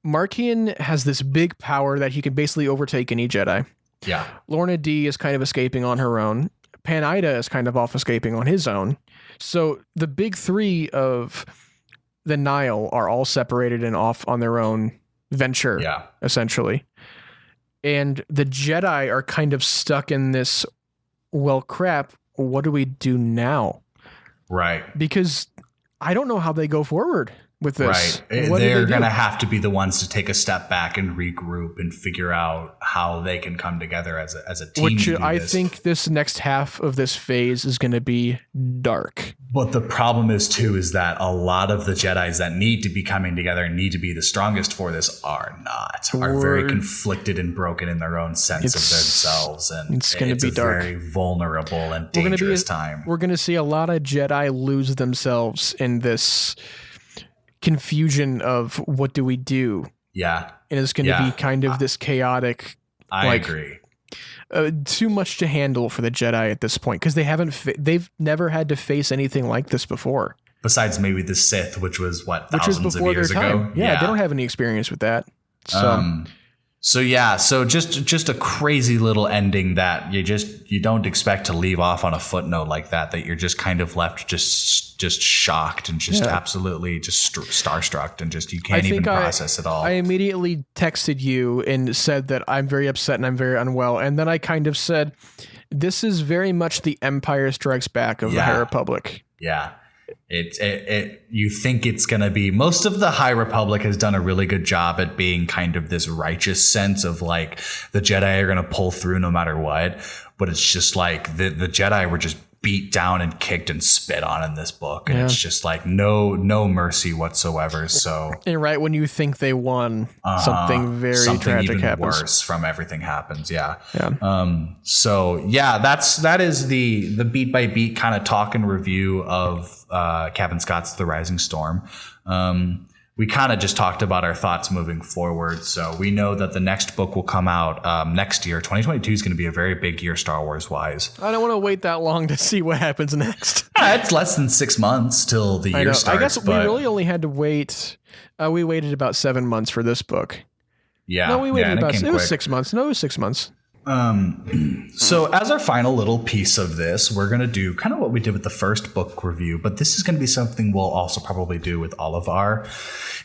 Markian has this big power that he can basically overtake any Jedi. Yeah. Lorna D is kind of escaping on her own. Pan-Ida is kind of off escaping on his own. So the big three of the Nile are all separated and off on their own venture, essentially. And the Jedi are kind of stuck in this, well, crap, what do we do now? Right. Because I don't know how they go forward with this. Right. They're going to have to be the ones to take a step back and regroup and figure out how they can come together as a team. Which I think this next half of this phase is going to be dark. But the problem is that a lot of the Jedis that need to be coming together and need to be the strongest for this are very conflicted and broken in their own sense of themselves. And it's going to be dark. Very vulnerable and dangerous time. We're going to see a lot of Jedi lose themselves in this confusion of what do we do. Yeah. And it's going to be kind of this chaotic. I agree. Too much to handle for the Jedi at this point, because they've never had to face anything like this before. Besides maybe the Sith, which was thousands of years ago. Yeah, they don't have any experience with that. So just a crazy little ending that you don't expect to leave off on a footnote like that you're just kind of left just shocked and just absolutely just starstruck and just you can't even process it all. I immediately texted you and said that I'm very upset and I'm very unwell, and then I kind of said, this is very much the Empire Strikes Back of the High Republic. Yeah. You think it's going to be, most of the High Republic has done a really good job at being kind of this righteous sense of like the Jedi are going to pull through no matter what. But it's just like the Jedi were just beat down and kicked and spit on in this book. And it's just like no mercy whatsoever. So, and right when you think they won, something very tragic even happens. Worse from everything happens. Yeah. That is the beat by beat kind of talk and review of Cavan Scott's The Rising Storm. We kind of just talked about our thoughts moving forward. So we know that the next book will come out next year. 2022 is going to be a very big year Star Wars wise. I don't want to wait that long to see what happens next. It's less than 6 months till the year starts. I guess we really only had to wait. We waited about 7 months for this book. Yeah. No, we waited it was 6 months. No, it was 6 months. So as our final little piece of this, we're going to do kind of what we did with the first book review, but this is going to be something we'll also probably do with all of our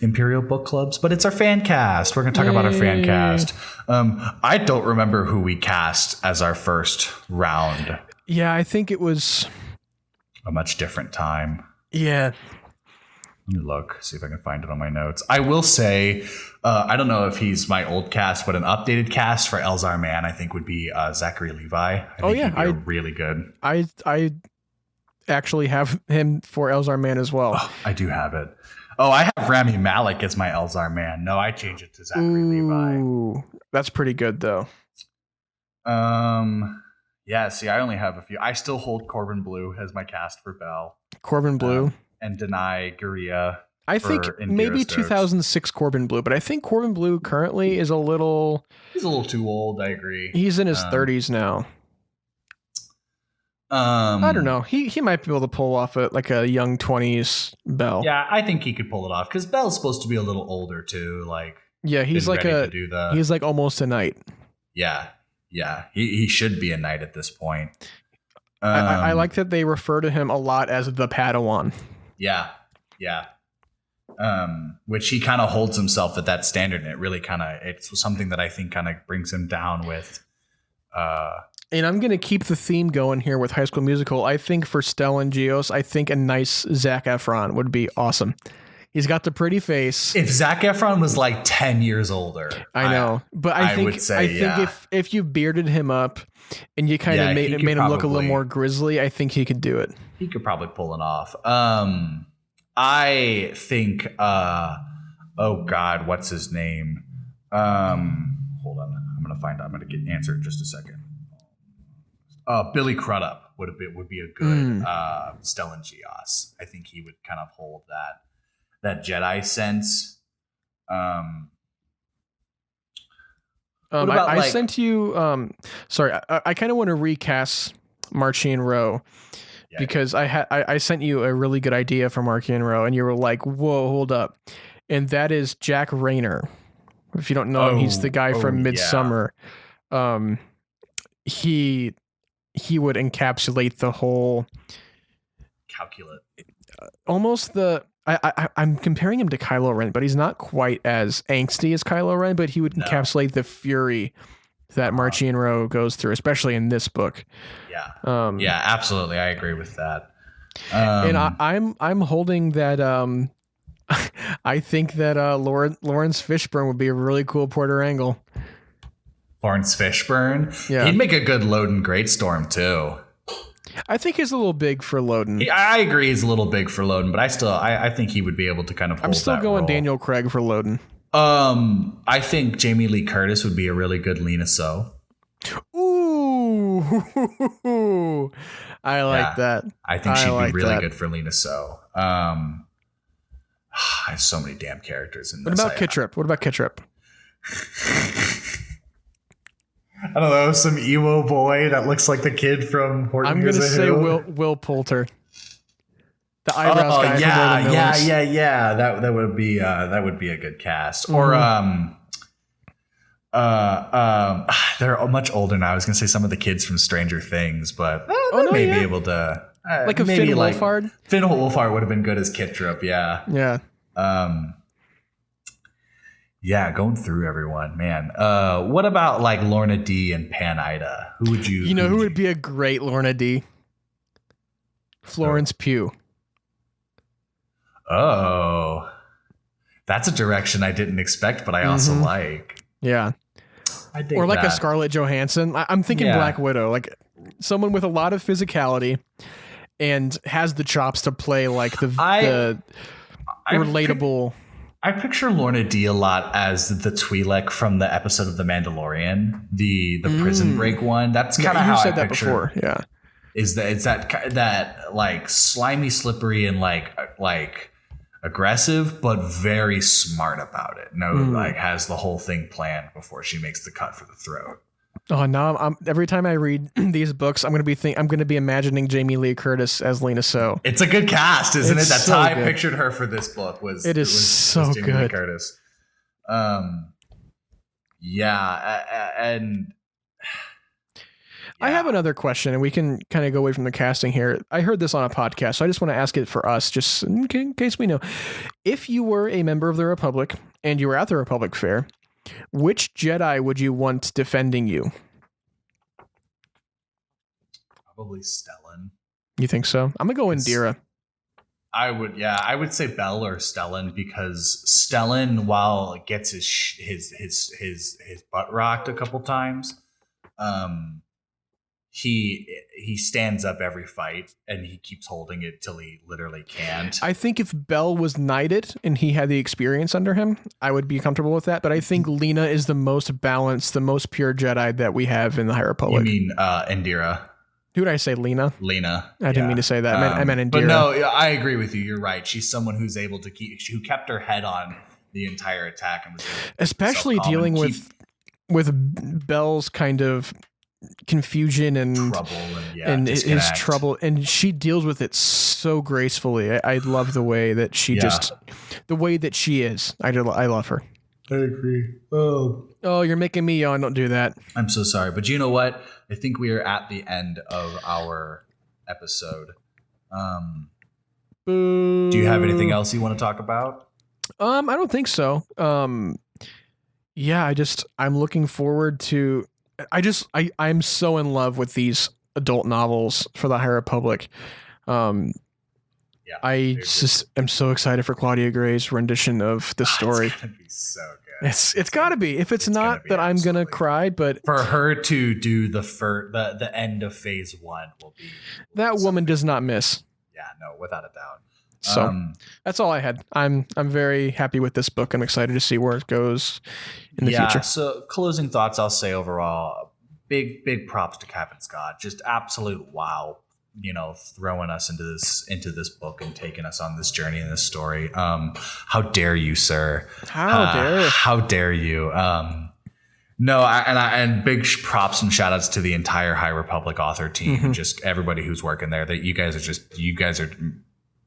Imperial Book Clubs, but it's our fan cast. We're going to talk about our fan cast. I don't remember who we cast as our first round. Yeah, I think it was a much different time. Yeah. Let me look, see if I can find it on my notes. I will say, I don't know if he's my old cast, but an updated cast for Elzar Mann, I think, would be Zachary Levi. I think he'd be really good. I actually have him for Elzar Mann as well. Oh, I do have it. Oh, I have Rami Malek as my Elzar Mann. No, I changed it to Zachary Levi. That's pretty good, though. Yeah, see, I only have a few. I still hold Corbin Blue as my cast for Bell. Corbin Blue. And Denai Guria. I think maybe Stokes. 2006 Corbin Blue, but I think Corbin Blue currently is he's a little too old. I agree. He's in his 30s now. I don't know. He might be able to pull off like a young 20s Bell. Yeah, I think he could pull it off because Bell's supposed to be a little older too. Like he's like he's like almost a knight. Yeah. He should be a knight at this point. I like that they refer to him a lot as the Padawan. Yeah. Which he kind of holds himself at that standard, and it really it's something that I think kind of brings him down with. And I'm going to keep the theme going here with High School Musical. I think for Stella and Geos, I think a nice Zac Efron would be awesome. He's got the pretty face. If Zac Efron was like 10 years older. I know. But I think if you bearded him up and you kind of made him look a little more grizzly, I think he could do it. He could probably pull it off. I think, oh God, what's his name? Hold on. I'm going to find out. I'm going to answer in just a second. Billy Crudup would be a good Stellan Gios. I think he would kind of hold that Jedi sense. What about, I sent you. Sorry, I kind of want to recast Marchion Ro because I sent you a really good idea for Marchion Ro, and you were like, "Whoa, hold up!" And that is Jack Rayner. If you don't know him, he's the guy from Midsummer. Yeah. He would encapsulate the whole calculate. Almost the. I'm comparing him to Kylo Ren, but he's not quite as angsty as Kylo Ren, but he would encapsulate the fury that Marchion Ro goes through, especially in this book. Yeah. Yeah, absolutely. I agree with that. And I'm holding that I think that Lawrence Fishburne would be a really cool Porter Angle. Lawrence Fishburne? Yeah. He'd make a good Loden Greatstorm too. I think he's a little big for Loden. I agree he's a little big for Loden, but I think he would be able to kind of hold I'm still that going role. Daniel Craig for Loden. I think Jamie Lee Curtis would be a really good Lena So. Ooh. I like that. I think she'd be really good for Lena So. I have so many damn characters in this. What about Kittrip? I don't know, some emo boy that looks like the kid from Horton. I'm gonna say Will Poulter, the eyebrows guy. Yeah. That would be a good cast. Mm-hmm. Or they're much older now. I was gonna say some of the kids from Stranger Things, but be able to like a Finn Wolfhard. Finn Wolfhard would have been good as Kittrip. Yeah. Yeah. Yeah, going through everyone, man. What about like Lorna D and Pan Ida? Who would you? Who would be a great Lorna D? Florence Pugh. Oh, that's a direction I didn't expect, but I also like. Yeah. I dig or like that. a Scarlett Johansson. I'm thinking Black Widow, like someone with a lot of physicality and has the chops to play like the relatable. I picture Lorna D a lot as the Twi'lek from the episode of The Mandalorian, the Prison Break one. That's kind of how I picture. Before. Yeah, is that like slimy, slippery, and like aggressive, but very smart about it. Like has the whole thing planned before she makes the cut for the throat. Oh no! Every time I read these books, I'm gonna be imagining Jamie Lee Curtis as Lena So. It's a good cast, isn't it? That's how I pictured her for this book. Was Jamie Lee Curtis. And I have another question, and we can kind of go away from the casting here. I heard this on a podcast, so I just want to ask it for us, just in case we know. If you were a member of the Republic and you were at the Republic Fair, which Jedi would you want defending you? Probably Stellan. You think so? I'm gonna go Indira. I would say Bell or Stellan, because Stellan, while it gets his butt rocked a couple times, he stands up every fight and he keeps holding it till he literally can't. I think if Bell was knighted and he had the experience under him, I would be comfortable with that. But I think Lena is the most balanced, the most pure Jedi that we have in the High Republic. You mean Indira? Who did I say? Lena. I didn't mean to say that. I meant Indira. But no, I agree with you. You're right. She's someone who's able to who kept her head on the entire attack, and was especially dealing with Bell's kind of confusion and trouble and his trouble, and she deals with it so gracefully. I love the way that she the way that she is. I love her. I agree. Oh, you're making me yawn. Don't do that. I'm so sorry, but you know what? I think we are at the end of our episode. Do you have anything else you want to talk about? I don't think so. Yeah, I'm looking forward to. I'm so in love with these adult novels for the High Republic. I just am so excited for Claudia Gray's rendition of the story. It's gonna be so good. It's got to be. If it's not, then I'm gonna cry. But for her to do the end of phase 1 will be that woman does not miss. Yeah, no, without a doubt. So that's all I had. I'm very happy with this book. I'm excited to see where it goes in the future. So closing thoughts, I'll say overall, big props to Cavan Scott. Just absolute wow. Throwing us into this book and taking us on this journey and this story. How dare you, sir? How dare you? No, and big props and shout outs to the entire High Republic author team and just everybody who's working there. That you guys are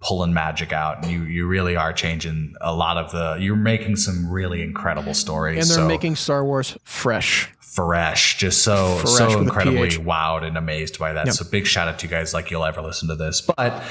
pulling magic out, and you really are changing a lot of you're making some really incredible stories. And they're making Star Wars fresh, just so incredibly wowed and amazed by that. Yep. So big shout out to you guys, like you'll ever listen to this. But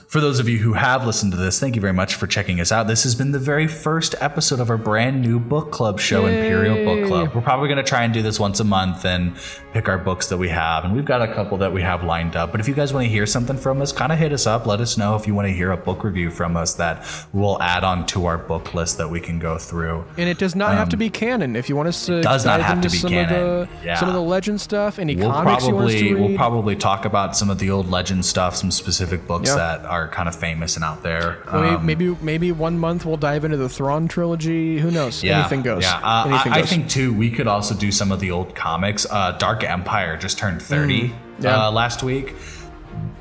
for those of you who have listened to this, thank you very much for checking us out. This has been the very first episode of our brand new book club show, Imperial Book Club. We're probably going to try and do this once a month and pick our books that we have. And we've got a couple that we have lined up. But if you guys want to hear something from us, kind of hit us up. Let us know if you want to hear a book review from us that we'll add on to our book list that we can go through. And it does not have to be canon. If you want us to dive into some of the legend stuff, any comics you want us to read. We'll probably talk about some of the old legend stuff, some specific books that are kind of famous and out there. Maybe 1 month we'll dive into the Thrawn trilogy. Who knows? Anything goes. Yeah. I think too we could also do some of the old comics. Dark Empire just turned 30 last week,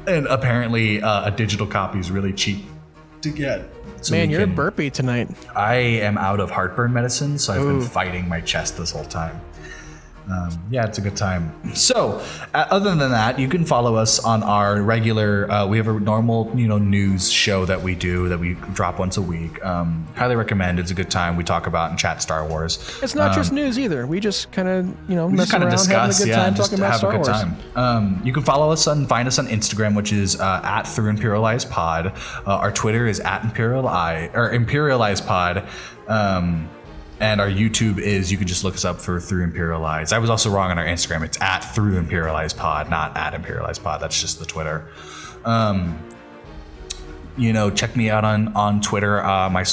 and apparently a digital copy is really cheap to get. So man, you're burpy tonight. I am out of heartburn medicine, so I've been fighting my chest this whole time. It's a good time. So, other than that, you can follow us on our regular. We have a normal, news show that we do that we drop once a week. Highly recommend. It's a good time. We talk about and chat Star Wars. It's not just news either. We just kind of, mess around, discuss, having a good time talking about Star Wars. You can follow us and find us on Instagram, which is at Through Imperial Eyes Pod. Our Twitter is at Imperial Eyes Pod. And our YouTube is, you can just look us up for Through Imperial Eyes. I was also wrong on our Instagram. It's at Through Imperial Eyes Pod, not at Imperial Eyes Pod. That's just the Twitter. Check me out on Twitter. My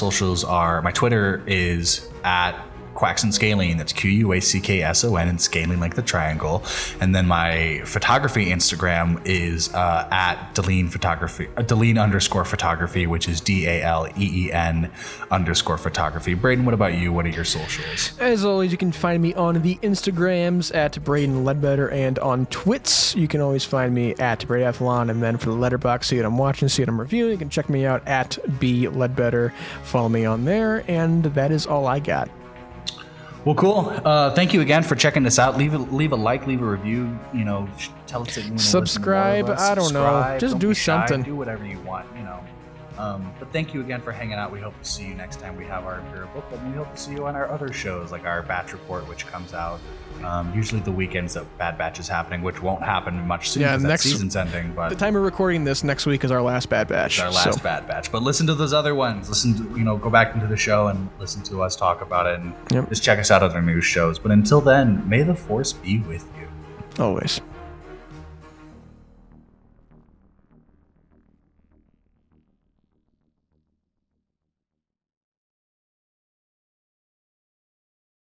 Twitter is at Quacks and Scaling. That's QUACKSON and scaling like the triangle. And then my photography Instagram is at Deleen _photography, which is DALEEN _photography. Braydon, what about you? What are your socials? As always, you can find me on the Instagrams at braydonleadbetter, and on Twits, you can always find me at braydonleadbetter. And then for the letterbox, see what I'm watching, see what I'm reviewing, you can check me out at bleadbetter. Follow me on there, and that is all I got. Well, cool. Thank you again for checking us out. Leave a like, leave a review. Tell us that you want to subscribe. I don't know. Just do something. Do whatever you want. But thank you again for hanging out. We hope to see you next time we have our Imperial Book Club. And we hope to see you on our other shows, like our Batch Report, which comes out usually the weekends that Bad Batch is happening, which won't happen much soon because that season's ending. But the time of recording this, next week is our last Bad Batch. It's our last Bad Batch. But listen to those other ones. Listen to, go back into the show and listen to us talk about it, and just check us out on our new shows. But until then, may the Force be with you. Always.